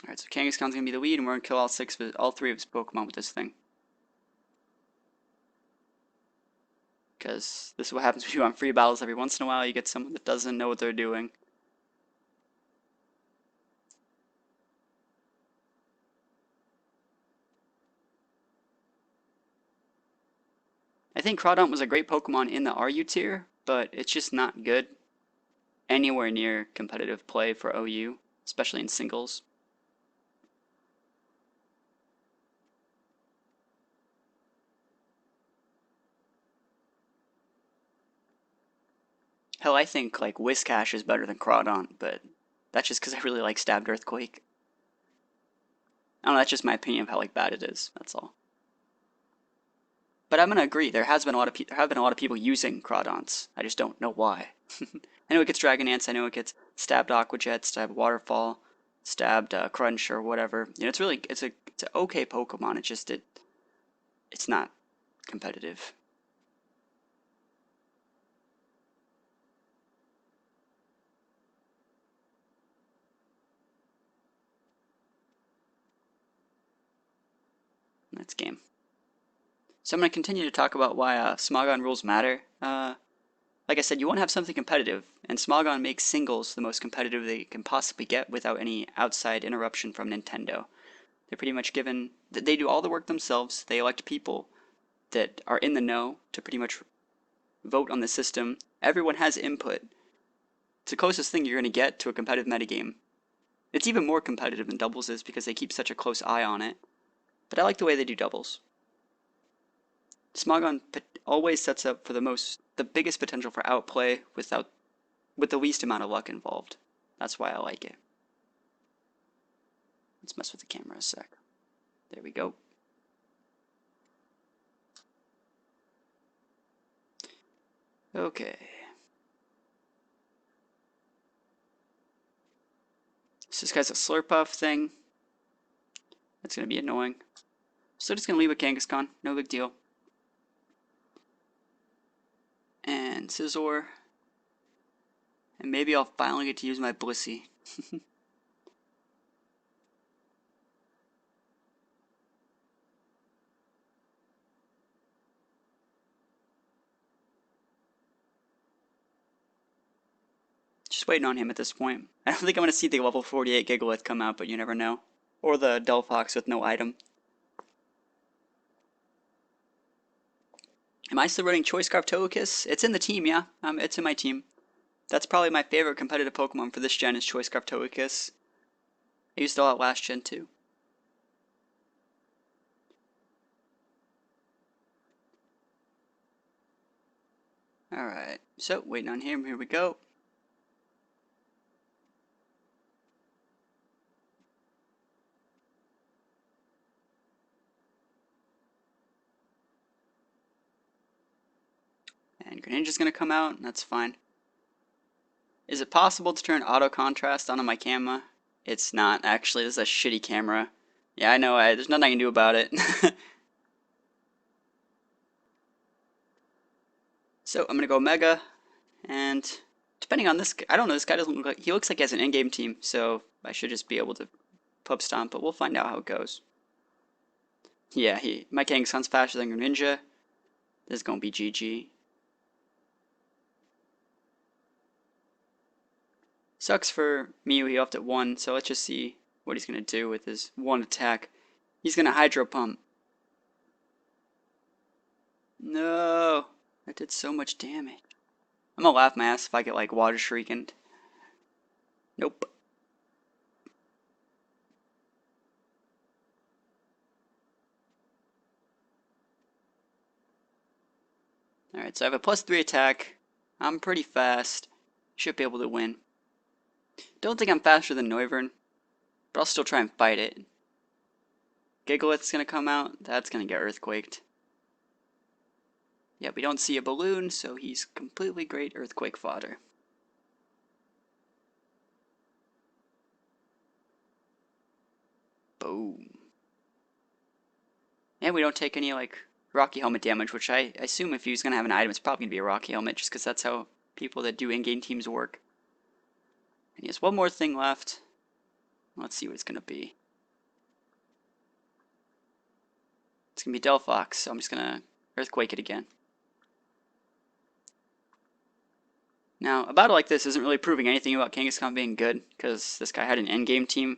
Alright, so Kangaskhan's gonna be the lead, and we're gonna kill all 3 of his Pokemon with this thing. because this is what happens when you want free battles every once in a while. You get someone that doesn't know what they're doing. I think Crawdaunt was a great Pokemon in the RU tier, but it's just not good anywhere near competitive play for OU, especially in singles. Hell, I think like Whiscash is better than Crawdaunt, but that's just because I really like Stabbed Earthquake. I don't know, that's just my opinion of how like bad it is. That's all. But I'm gonna agree. There have been a lot of people using Crawdaunts. I just don't know why. I know it gets Dragon Ants. I know it gets Stabbed Aqua Jet, Stabbed Waterfall, Stabbed Crunch or whatever. You know, it's an okay Pokemon. It's not competitive. That's game. So I'm going to continue to talk about why Smogon rules matter. Like I said, you want to have something competitive, and Smogon makes singles the most competitive they can possibly get without any outside interruption from Nintendo. They're pretty much given, they do all the work themselves. They elect people that are in the know to pretty much vote on the system. Everyone has input. It's the closest thing you're going to get to a competitive metagame. It's even more competitive than doubles is because they keep such a close eye on it. But I like the way they do doubles. Smogon always sets up for the biggest potential for outplay with the least amount of luck involved. That's why I like it. Let's mess with the camera a sec. There we go. Okay. So this guy's a Slurpuff thing. That's going to be annoying. So just going to leave a Kangaskhan. No big deal. And Scizor. And maybe I'll finally get to use my Blissey. Just waiting on him at this point. I don't think I'm going to see the level 48 Gigalith come out, but you never know. Or the Delphox with no item. Am I still running Choice Scarf Togekiss? It's in the team, yeah. It's in my team. That's probably my favorite competitive Pokemon for this gen is Choice Scarf Togekiss. I used it a lot last gen too. Alright, so waiting on him, here we go. And Greninja's gonna come out, and that's fine. Is it possible to turn auto contrast on my camera? It's not, actually. This is a shitty camera. Yeah, I know, there's nothing I can do about it. So I'm gonna go Mega, and depending on this, I don't know, this guy doesn't look like, he looks like he has an in-game team, so I should just be able to pub stomp, but we'll find out how it goes. Yeah, my Kangaskhan's faster than Greninja. This is gonna be GG. Sucks for Mew, he left at 1, so let's just see what he's gonna do with his 1 attack. He's gonna Hydro Pump. No! That did so much damage. I'm gonna laugh my ass if I get like Water Shriekened. Nope. Alright, so I have a +3 attack. I'm pretty fast. Should be able to win. Don't think I'm faster than Noivern, but I'll still try and fight it. Gigalith's gonna come out. That's gonna get Earthquaked. Yeah, we don't see a balloon, so he's completely great Earthquake fodder. Boom. And we don't take any, like, Rocky Helmet damage, which I assume if he's going to have an item, it's probably going to be a Rocky Helmet, just because that's how people that do in-game teams work. And he has one more thing left. Let's see what it's going to be. It's going to be Delphox, so I'm just going to Earthquake it again. Now, a battle like this isn't really proving anything about Kangaskhan being good, because this guy had an endgame team.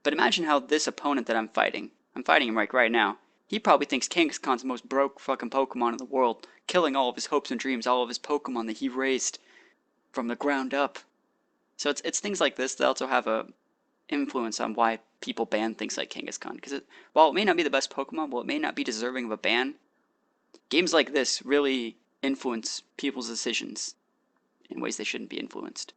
But imagine how this opponent that I'm fighting him right now, he probably thinks Kangaskhan's the most broke fucking Pokemon in the world, killing all of his hopes and dreams, all of his Pokemon that he raised from the ground up. So it's things like this that also have a influence on why people ban things like Kangaskhan. Because while it may not be the best Pokemon, while it may not be deserving of a ban, games like this really influence people's decisions in ways they shouldn't be influenced.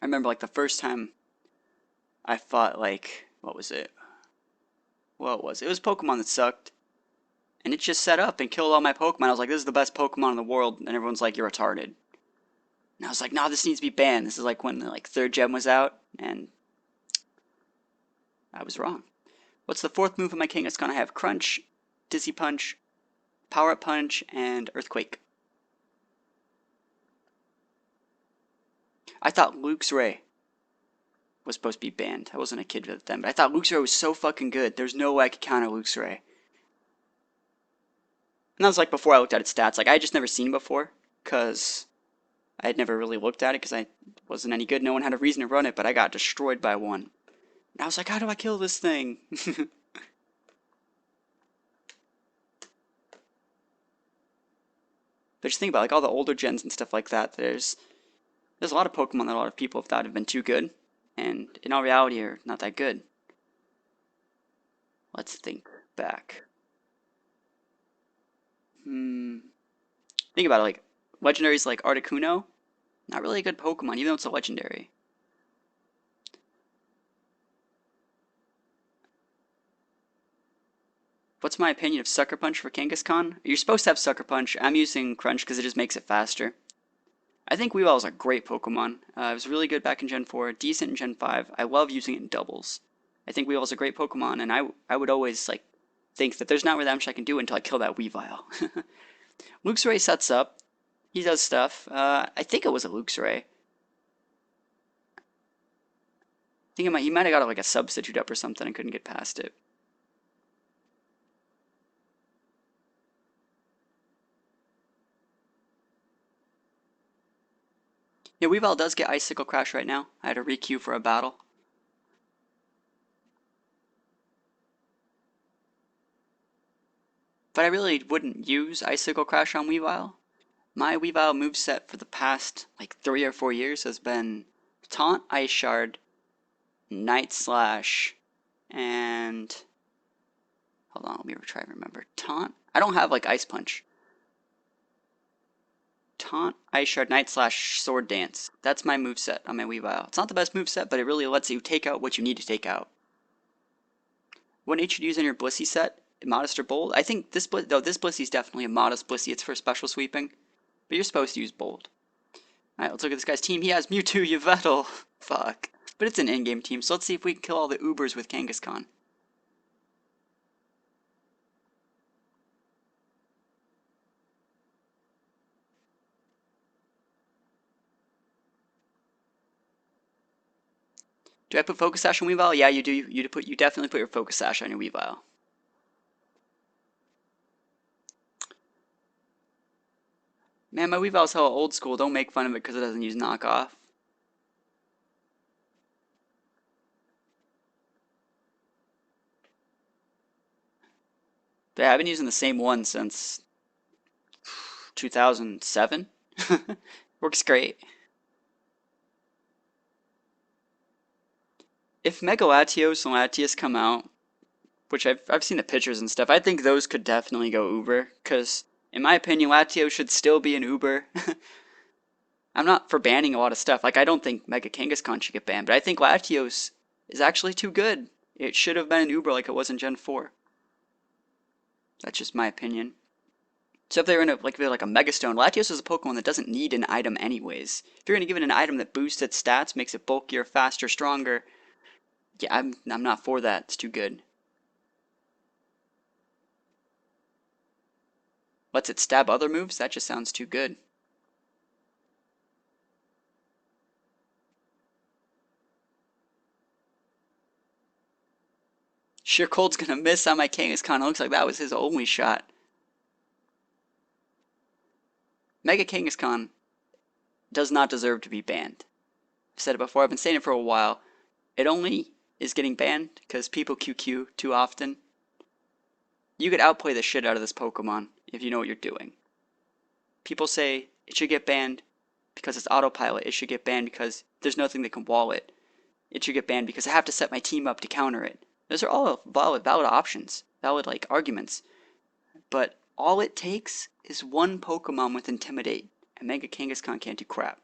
I remember like the first time I fought like, what was it? Well, it was Pokemon that sucked. And it just set up and killed all my Pokemon. I was like, this is the best Pokemon in the world. And everyone's like, you're retarded. And I was like, no, this needs to be banned. This is like when the third gen was out. And I was wrong. What's the fourth move of my Kangaskhan? I have Crunch, Dizzy Punch, Power Up Punch, and Earthquake. I thought Luke's Ray was supposed to be banned. I wasn't a kid at the time, but I thought Luke's Ray was so fucking good. There's no way I could counter Luke's Ray. And that was like before I looked at its stats. Like I had just never seen it before, because I had never really looked at it because I wasn't any good. No one had a reason to run it, but I got destroyed by one. And I was like, how do I kill this thing? But just think about like all the older gens and stuff like that. There's a lot of Pokemon that a lot of people have thought have been too good, and in all reality are not that good. Let's think back. Think about it, like legendaries like Articuno, not really a good Pokemon, even though it's a legendary. What's my opinion of Sucker Punch for Kangaskhan? You're supposed to have Sucker Punch. I'm using Crunch because it just makes it faster. I think Weavile is a great Pokemon. It was really good back in Gen 4, decent in Gen 5. I love using it in doubles. I think Weavile is a great Pokemon, and I would always like think that there's not really that much I can do until I kill that Weavile. Luxray sets up. He does stuff. I think it was a Luxray. I think he might have got like a substitute up or something and couldn't get past it. Yeah, Weavile does get Icicle Crash right now. I had a requeue for a battle. But I really wouldn't use Icicle Crash on Weavile. My Weavile moveset for the past like 3 or 4 years has been Taunt, Ice Shard, Night Slash, and hold on, let me try and remember. Taunt? I don't have like Ice Punch. Taunt, Ice Shard, Night Slash, Sword Dance. That's my moveset on my Weavile. It's not the best moveset, but it really lets you take out what you need to take out. What H should use in your Blissey set? Modest or bold? I think this Blissey is definitely a modest Blissey. It's for special sweeping. But you're supposed to use bold. Alright, let's look at this guy's team. He has Mewtwo, Yveltal. Fuck. But it's an in-game team, so let's see if we can kill all the Ubers with Kangaskhan. Do I put Focus Sash on Weavile? Yeah, you do. You definitely put your Focus Sash on your Weavile. Man, my Weavile's hella old school. Don't make fun of it because it doesn't use knockoff. But yeah, I've been using the same one since 2007. Works great. If Mega Latios and Latias come out, which I've seen the pictures and stuff, I think those could definitely go Uber, because in my opinion, Latios should still be an Uber. I'm not for banning a lot of stuff. Like, I don't think Mega Kangaskhan should get banned, but I think Latios is actually too good. It should have been an Uber like it was in Gen 4. That's just my opinion. So if they're in if they're like a Megastone, Latios is a Pokemon that doesn't need an item anyways. If you're going to give it an item that boosts its stats, makes it bulkier, faster, stronger, yeah, I'm not for that. It's too good. Lets it stab other moves? That just sounds too good. Sheer Cold's gonna miss on my Kangaskhan. It looks like that was his only shot. Mega Kangaskhan does not deserve to be banned. I've said it before, I've been saying it for a while. It only is getting banned because people QQ too often. You could outplay the shit out of this Pokemon if you know what you're doing. People say it should get banned because it's autopilot. It should get banned because there's nothing that can wall it. It should get banned because I have to set my team up to counter it. Those are all valid options, valid arguments. But all it takes is one Pokemon with Intimidate, and Mega Kangaskhan can't do crap.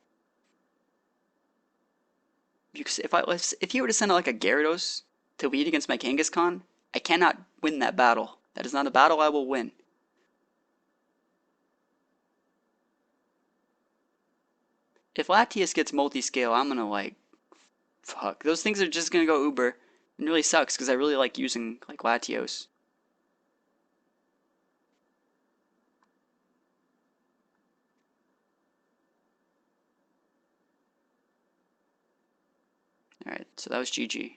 Because if you were to send out a Gyarados to lead against my Kangaskhan, I cannot win that battle. That is not a battle I will win. If Latias gets multi-scale, I'm gonna fuck. Those things are just gonna go uber. It really sucks because I really like using Latios. Alright, so that was GG.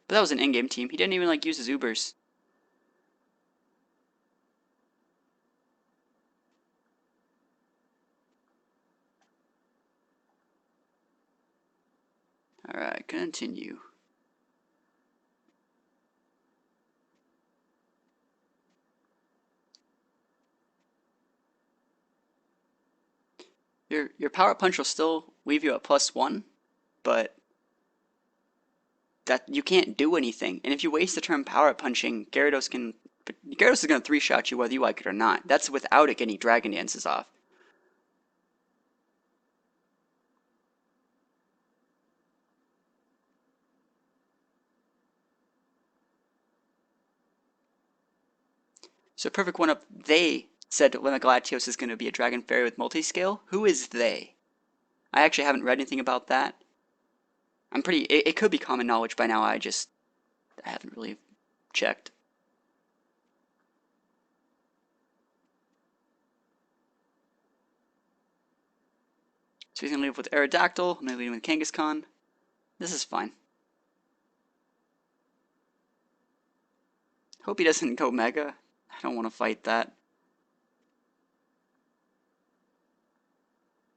But that was an in-game team. He didn't even use his Ubers. Alright, continue. Your Power Punch will still leave you at +1, but that you can't do anything. And if you waste the turn Power Punching, Gyarados is gonna 3-shot you whether you like it or not. That's without it getting Dragon Dances off. So perfect one up. They said when Galactios is going to be a Dragon Fairy with multi-scale. Who is they? I actually haven't read anything about that. It could be common knowledge by now. I haven't really checked. So he's going to leave with Aerodactyl. I'm going to leave with Kangaskhan. This is fine. Hope he doesn't go Mega. I don't want to fight that.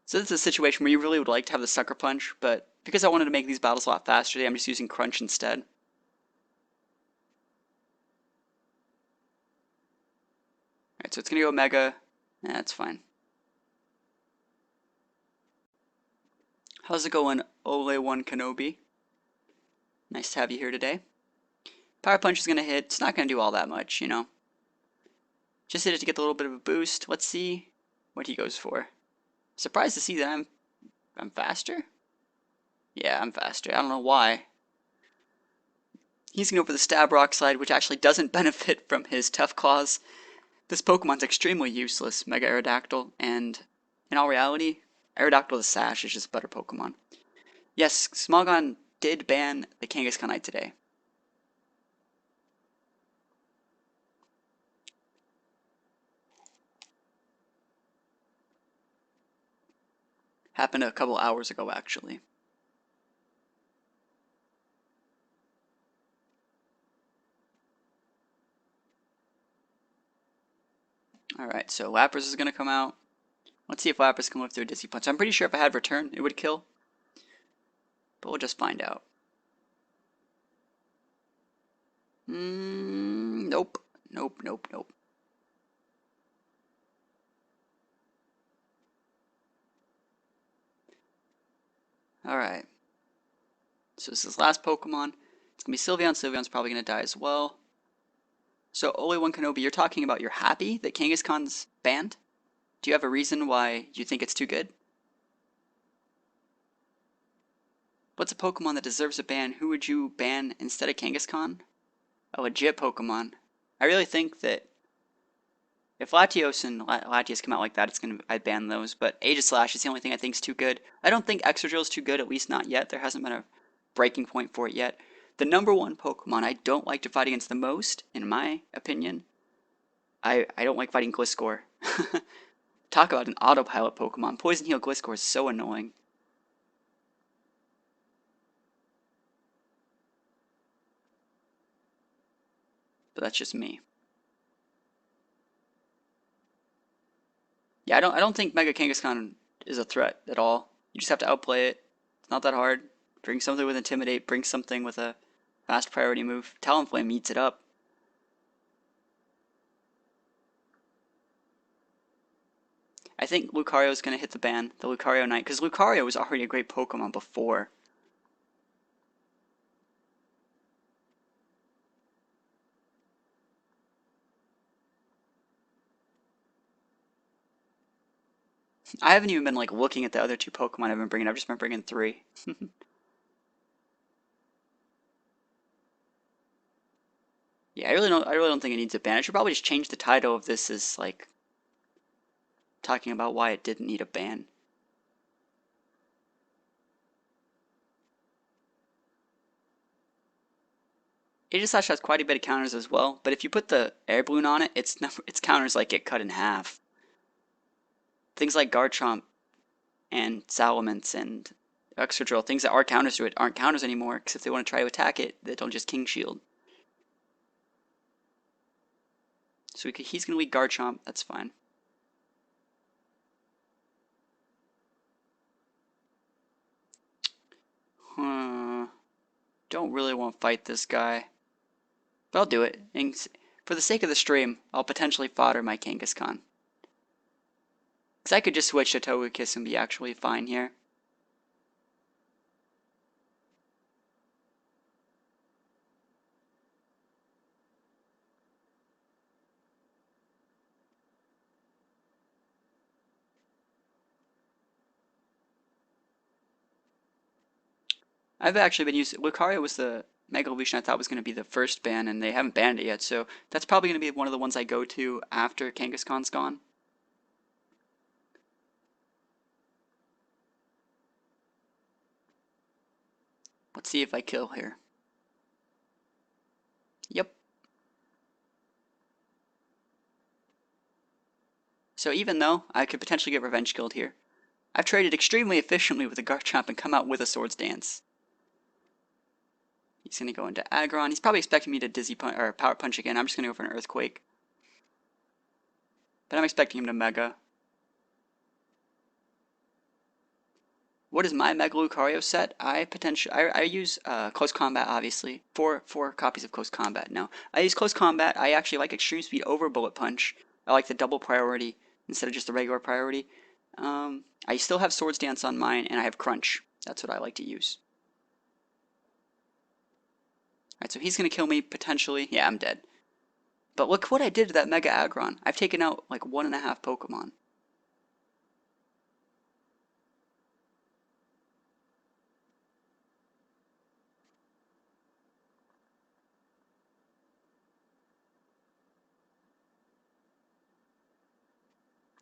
So this is a situation where you really would like to have the Sucker Punch, but because I wanted to make these battles a lot faster today, I'm just using Crunch instead. Alright, so it's going to go Mega. That's fine. How's it going, Ole1 Kenobi? Nice to have you here today. Power Punch is going to hit. It's not going to do all that much, you know. Just hit it to get a little bit of a boost. Let's see what he goes for. Surprised to see that I'm faster? Yeah, I'm faster. I don't know why. He's going to go for the Stab Rock slide, which actually doesn't benefit from his Tough Claws. This Pokemon's extremely useless, Mega Aerodactyl, and in all reality, Aerodactyl with a Sash is just a better Pokemon. Yes, Smogon did ban the Kangaskhanite today. Happened a couple hours ago, actually. Alright, so Lapras is going to come out. Let's see if Lapras can live through a Dizzy Punch. I'm pretty sure if I had Return, it would kill. But we'll just find out. Nope. Nope, nope, nope. Alright. So this is his last Pokemon. It's going to be Sylveon. Sylveon's probably going to die as well. So, Ole1 Kenobi, you're talking about you're happy that Kangaskhan's banned? Do you have a reason why you think it's too good? What's a Pokemon that deserves a ban? Who would you ban instead of Kangaskhan? A legit Pokemon. I really think that if Latios and Latias come out like that, I'd ban those. But Aegislash is the only thing I think is too good. I don't think Excadrill is too good, at least not yet. There hasn't been a breaking point for it yet. The number one Pokemon I don't like to fight against the most, in my opinion, I don't like fighting Gliscor. Talk about an autopilot Pokemon. Poison Heal Gliscor is so annoying. but that's just me. Yeah, I don't think Mega Kangaskhan is a threat at all. You just have to outplay it. It's not that hard. Bring something with Intimidate, bring something with a fast priority move. Talonflame eats it up. I think Lucario is going to hit the ban, the Lucario Knight, because Lucario was already a great Pokemon before. I haven't even been like looking at the other two Pokemon I've been bringing. I've just been bringing three. Yeah, I really don't think it needs a ban. I should probably just change the title of this as like talking about why it didn't need a ban. Aegislash has quite a bit of counters as well, but if you put the air balloon on it, its counters like get cut in half. Things like Garchomp and Salamence and Excadrill, things that are counters to it, aren't counters anymore, because if they want to try to attack it, they'll just King Shield. So he's going to lead Garchomp, that's fine. Don't really want to fight this guy. But I'll do it. And for the sake of the stream, I'll potentially fodder my Kangaskhan. Because I could just switch to Togekiss and be actually fine here. I've actually been using... Lucario was the Mega Evolution I thought was going to be the first ban, and they haven't banned it yet, so that's probably going to be one of the ones I go to after Kangaskhan's gone. Let's see if I kill here. Yep. So even though I could potentially get Revenge Killed here, I've traded extremely efficiently with the Garchomp and come out with a Swords Dance. He's going to go into Aggron. He's probably expecting me to Dizzy Punch or Power Punch again. I'm just going to go for an Earthquake. But I'm expecting him to Mega. What is my Mega Lucario set? I use Close Combat, obviously. Four copies of Close Combat. No, I use Close Combat. I actually like Extreme Speed over Bullet Punch. I like the double priority instead of just the regular priority. I still have Swords Dance on mine, and I have Crunch. That's what I like to use. Alright, so he's going to kill me, potentially. Yeah, I'm dead. But look what I did to that Mega Aggron. I've taken out like 1.5 Pokemon.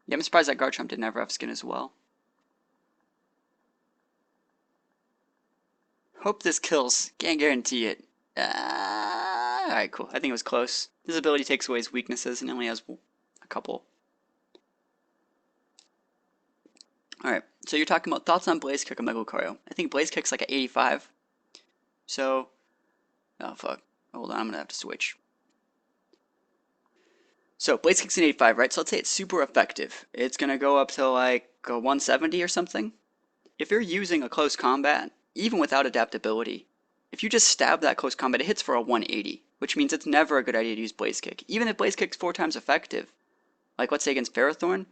Yeah, I'm surprised that Garchomp didn't have rough skin as well. Hope this kills. Can't guarantee it. Alright, cool. I think it was close. His ability takes away his weaknesses and only has a couple. Alright, so you're talking about thoughts on Blaze Kick on Mega Lucario. I think Blaze Kick's like at 85. So, oh fuck. Hold on, I'm gonna have to switch. So, Blaze Kick's an 85, right? So let's say it's super effective. It's gonna go up to like a 170 or something. If you're using a close combat, even without adaptability, if you just stab that close combat, it hits for a 180, which means it's never a good idea to use Blaze Kick. Even if Blaze Kick's 4 times effective, like let's say against Ferrothorn,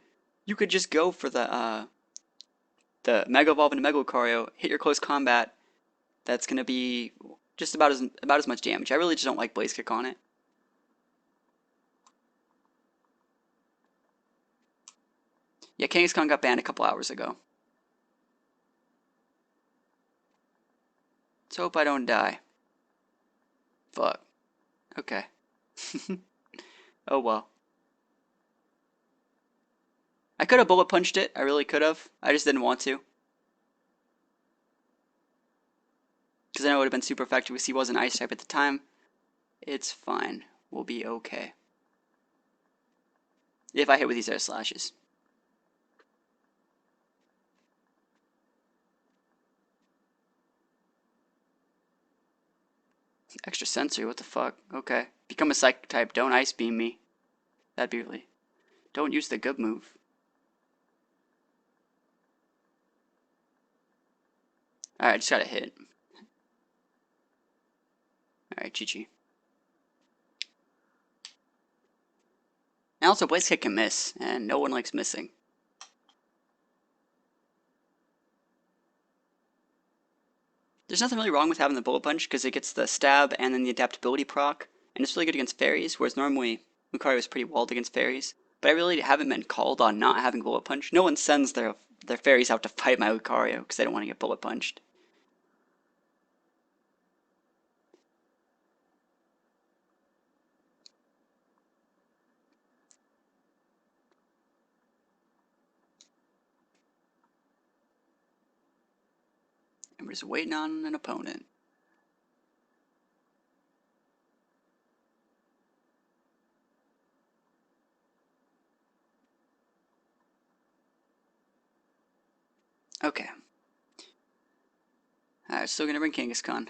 you could just go for the Mega Evolve into Mega Lucario, hit your close combat. That's gonna be just about as much damage. I really just don't like Blaze Kick on it. Yeah, Kangaskhan got banned a couple hours ago. Let's hope I don't die. Fuck. Okay. Oh well. I could have bullet punched it. I really could have. I just didn't want to. Because I know it would have been super effective because he was an ice type at the time. It's fine. We'll be okay. If I hit with these air slashes. Extra sensory, what the fuck? Okay. Become a psychic type. Don't ice beam me. That'd be really. Don't use the good move. Alright, just gotta hit. Alright, GG. And also, Blaze Kick can miss, and no one likes missing. There's nothing really wrong with having the Bullet Punch, because it gets the stab and then the adaptability proc, and it's really good against fairies, whereas normally Lucario is pretty walled against fairies. But I really haven't been called on not having Bullet Punch. No one sends their fairies out to fight my Lucario, because they don't want to get Bullet Punched. And we're just waiting on an opponent. Okay. Alright, still gonna bring Kangaskhan.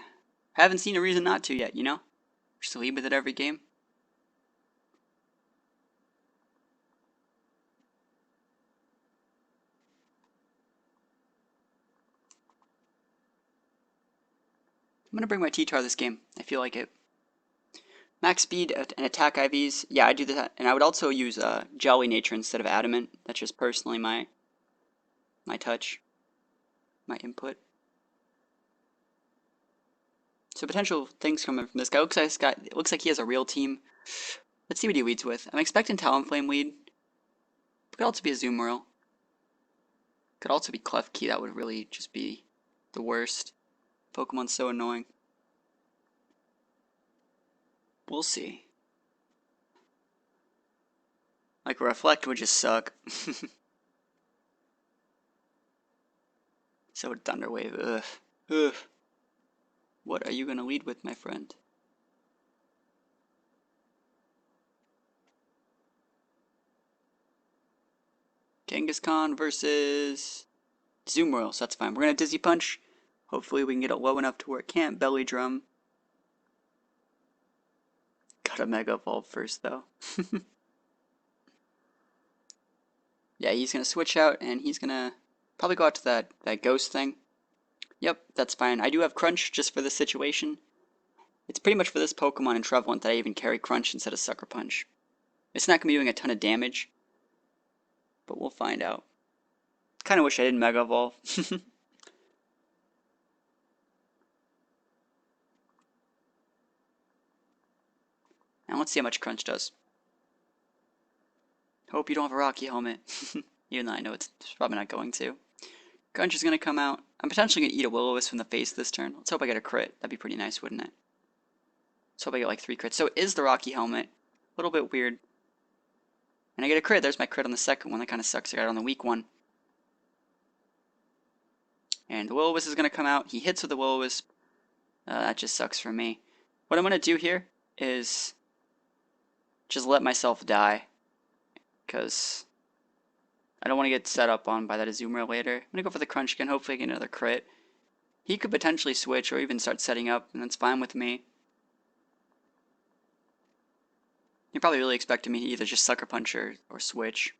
Haven't seen a reason not to yet, you know? Just lead with it every game. I'm gonna bring my T-Tar this game. I feel like it. Max speed and attack IVs. Yeah, I do that. And I would also use Jelly Nature instead of Adamant. That's just personally my touch, my input. So potential things coming from this guy. It looks like he has a real team. Let's see what he leads with. I'm expecting Talonflame lead. Could also be a Azumarill. Could also be Klefki. That would really just be the worst. Pokemon's so annoying. We'll see. Like, Reflect would just suck. So would Thunder Wave. Ugh. Ugh. What are you gonna lead with, my friend? Kangaskhan versus Azumarill, so that's fine. We're gonna Dizzy Punch. Hopefully we can get it low enough to where it can't Belly Drum. Gotta Mega Evolve first, though. Yeah, he's gonna switch out, and he's gonna probably go out to that Ghost thing. Yep, that's fine. I do have Crunch just for this situation. It's pretty much for this Pokemon and Trevenant that I even carry Crunch instead of Sucker Punch. It's not gonna be doing a ton of damage, but we'll find out. Kinda wish I didn't Mega Evolve. Now let's see how much Crunch does. Hope you don't have a Rocky Helmet. Even though I know it's probably not going to. Crunch is going to come out. I'm potentially going to eat a Will-O-Wisp from the face this turn. Let's hope I get a crit. That'd be pretty nice, wouldn't it? Let's hope I get like 3 crits. So it is the Rocky Helmet. A little bit weird. And I get a crit. There's my crit on the second one. That kind of sucks. I got it on the weak one. And the Will-O-Wisp is going to come out. He hits with the Will-O-Wisp. That just sucks for me. What I'm going to do here is just let myself die. Because I don't want to get set up on by that Azumarill later. I'm going to go for the Crunch again. Hopefully I get another crit. He could potentially switch or even start setting up, and that's fine with me. You're probably really expecting me to either just Sucker Punch or switch.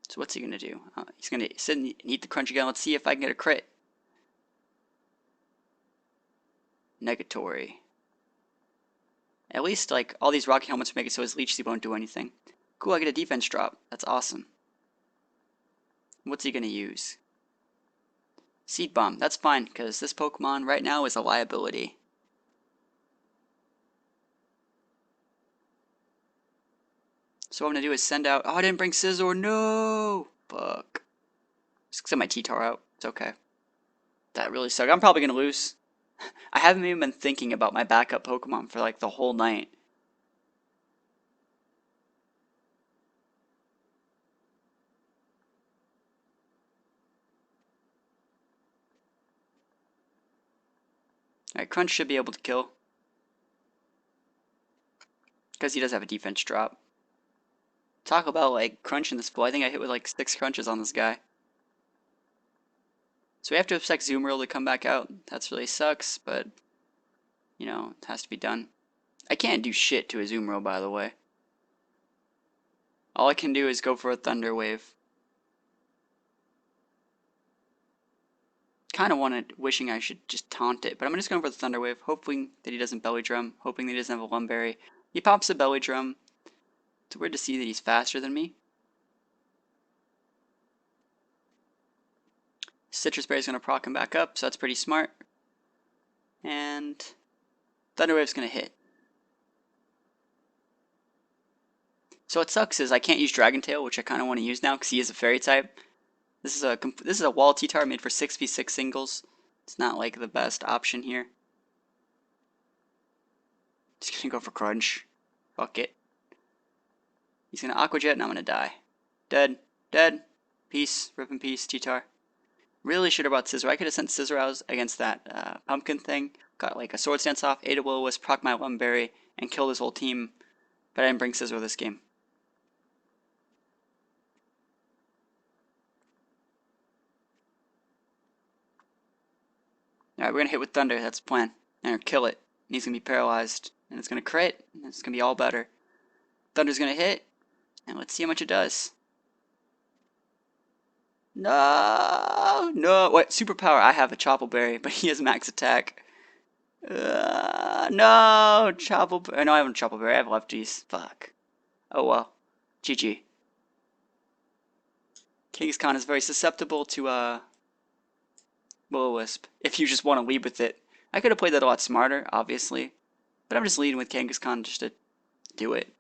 So what's he going to do? He's going to sit and eat the Crunch again. Let's see if I can get a crit. Negatory. At least, like, all these Rocky Helmets make it so his Leech Seed won't do anything. Cool, I get a defense drop. That's awesome. What's he going to use? Seed Bomb. That's fine, because this Pokemon right now is a liability. So what I'm going to do is send out... Oh, I didn't bring Scizor. No! Fuck. Just send my T-Tar out. It's okay. That really sucked. I'm probably going to lose. I haven't even been thinking about my backup Pokemon for like the whole night. Alright, Crunch should be able to kill. Because he does have a defense drop. Talk about like crunching this fool. I think I hit with like 6 crunches on this guy. So we have to expect Zoomeril to come back out. That's really sucks, but, you know, it has to be done. I can't do shit to a Zoomeril, by the way. All I can do is go for a Thunder Wave. Kind of wishing I should just taunt it, but I'm just going for the Thunder Wave, hoping that he doesn't Belly Drum, hoping that he doesn't have a Lumberry. He pops a Belly Drum. It's weird to see that he's faster than me. Citrus Berry's going to proc him back up, so that's pretty smart. And Thunder Wave's going to hit. So what sucks is I can't use Dragon Tail, which I kind of want to use now because he is a Fairy type. This is a wall T-Tar made for 6v6 singles. It's not like the best option here. Just gonna go for Crunch. Fuck it. He's gonna Aqua Jet and I'm gonna die. Dead. Dead. Peace. Rip in peace, T-Tar. Really should have brought Scizor. I could have sent Scizor out against that pumpkin thing. Got like a Swords Dance off, ate a Will-O-Wisp, proc my Lumberry, and killed his whole team. But I didn't bring Scizor this game. Alright, we're gonna hit with Thunder, that's the plan. And we're gonna kill it. And he's gonna be paralyzed. And it's gonna crit, and it's gonna be all better. Thunder's gonna hit, and let's see how much it does. No! No! What? Superpower, I have a Chople Berry, but he has max attack. No! Chople Berry. No, I haven't Chople Berry, I have lefties. Fuck. Oh well. GG. Kangaskhan is very susceptible to, Will-O-Wisp, if you just want to lead with it. I could have played that a lot smarter, obviously, but I'm just leading with Kangaskhan just to do it.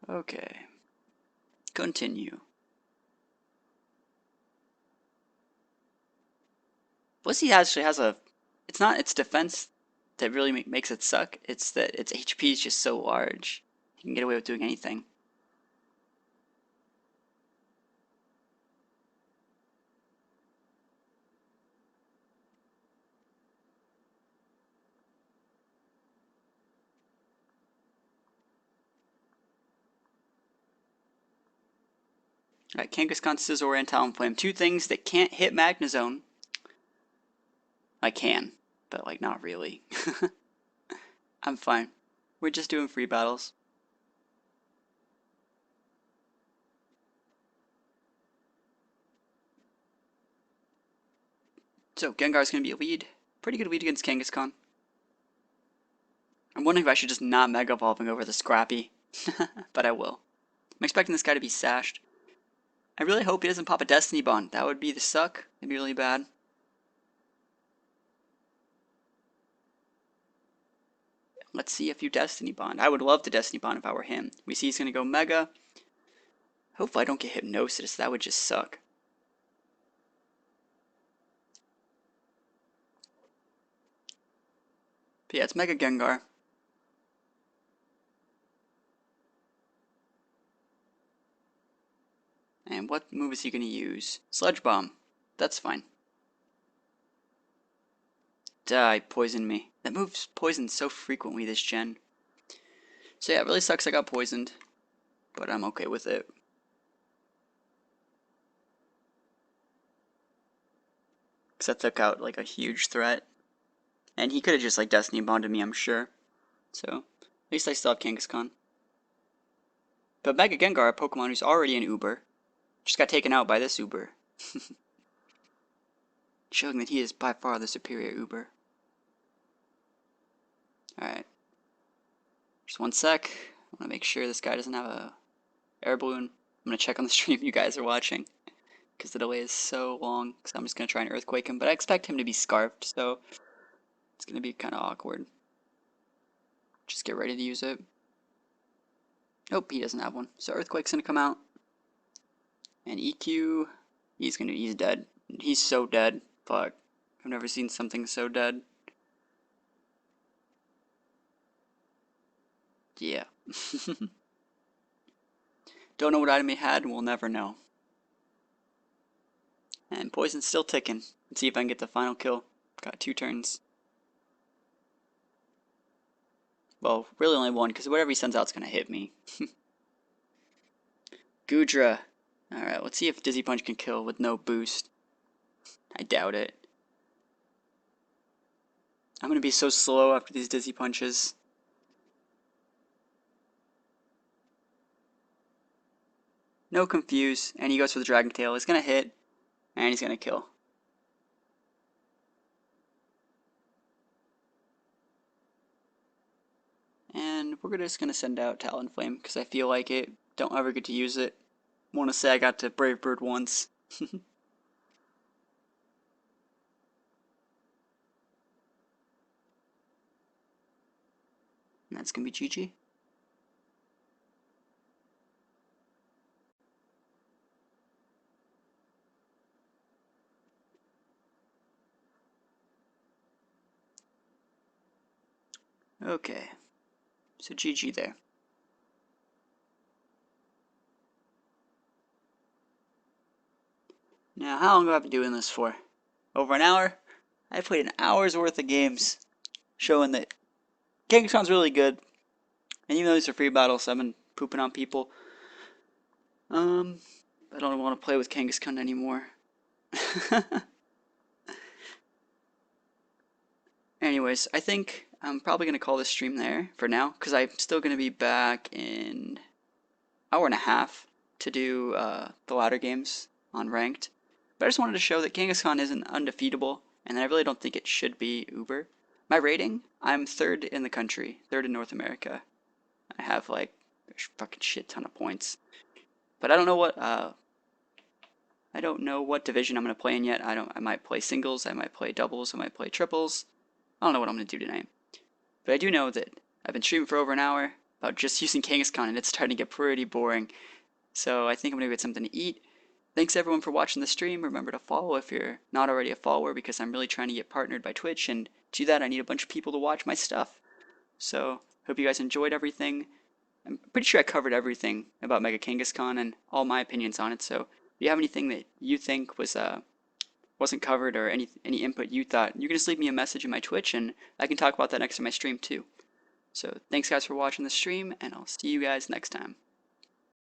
Okay. Continue. Blissey actually has a... It's not its defense that really makes it suck. It's that its HP is just so large. You can get away with doing anything. Alright, Kangaskhan, Scizor, and Talonflame. Two things that can't hit Magnezone. I can, but like not really. I'm fine. We're just doing free battles. So Gengar's gonna be a lead. Pretty good lead against Kangaskhan. I'm wondering if I should just not Mega Evolving over the Scrappy. But I will. I'm expecting this guy to be sashed. I really hope he doesn't pop a Destiny Bond. That would be the suck. It'd be really bad. Let's see if you Destiny Bond. I would love to Destiny Bond if I were him. We see he's going to go Mega. Hopefully I don't get Hypnosis. That would just suck. But yeah, it's Mega Gengar. And what move is he going to use? Sludge Bomb. That's fine. Die, poison me. That move's poisoned so frequently this gen. So yeah, it really sucks I got poisoned. But I'm okay with it. Because that took out like a huge threat. And he could have just like Destiny Bonded me, I'm sure. So, at least I still have Kangaskhan. But Mega Gengar, a Pokemon who's already an Uber, just got taken out by this Uber. Showing that he is by far the superior Uber. Alright. Just one sec. I want to make sure this guy doesn't have a air balloon. I'm going to check on the stream you guys are watching. Because the delay is so long. So I'm just going to try and Earthquake him. But I expect him to be scarfed, so it's going to be kind of awkward. Just get ready to use it. Nope, he doesn't have one. So Earthquake's going to come out. And EQ, he's dead. He's so dead. Fuck. I've never seen something so dead. Yeah. Don't know what item he had, and we'll never know. And poison's still ticking. Let's see if I can get the final kill. Got 2 turns. Well, really only 1, because whatever he sends out is going to hit me. Gudra. Alright, let's see if Dizzy Punch can kill with no boost. I doubt it. I'm going to be so slow after these Dizzy Punches. No confuse, and he goes for the Dragon Tail. He's going to hit, and he's going to kill. And we're just going to send out Talonflame, because I feel like it. Don't ever get to use it. Want to say I got to Brave Bird once. And that's going to be GG. Okay, so GG there. Now, how long have I been doing this for? Over an hour? I played an hour's worth of games, showing that Kangaskhan's really good. And even though these are free battles, I've been pooping on people. I don't want to play with Kangaskhan anymore. Anyways, I think I'm probably going to call this stream there for now, because I'm still going to be back in an hour and a half to do the ladder games on ranked. But I just wanted to show that Kangaskhan isn't undefeatable, and I really don't think it should be uber. My rating, I'm 3rd in the country, 3rd in North America. I have like a fucking shit ton of points. But I don't know what division I'm gonna play in yet. I might play singles, I might play doubles, I might play triples. I don't know what I'm gonna do tonight. But I do know that I've been streaming for over an hour about just using Kangaskhan, and it's starting to get pretty boring. So I think I'm gonna get something to eat. Thanks everyone for watching the stream. Remember to follow if you're not already a follower, because I'm really trying to get partnered by Twitch, and to do that I need a bunch of people to watch my stuff. So hope you guys enjoyed everything. I'm pretty sure I covered everything about Mega Kangaskhan and all my opinions on it. So if you have anything that you think wasn't covered, or any input you thought, you can just leave me a message in my Twitch, and I can talk about that next time I stream too. So thanks guys for watching the stream, and I'll see you guys next time.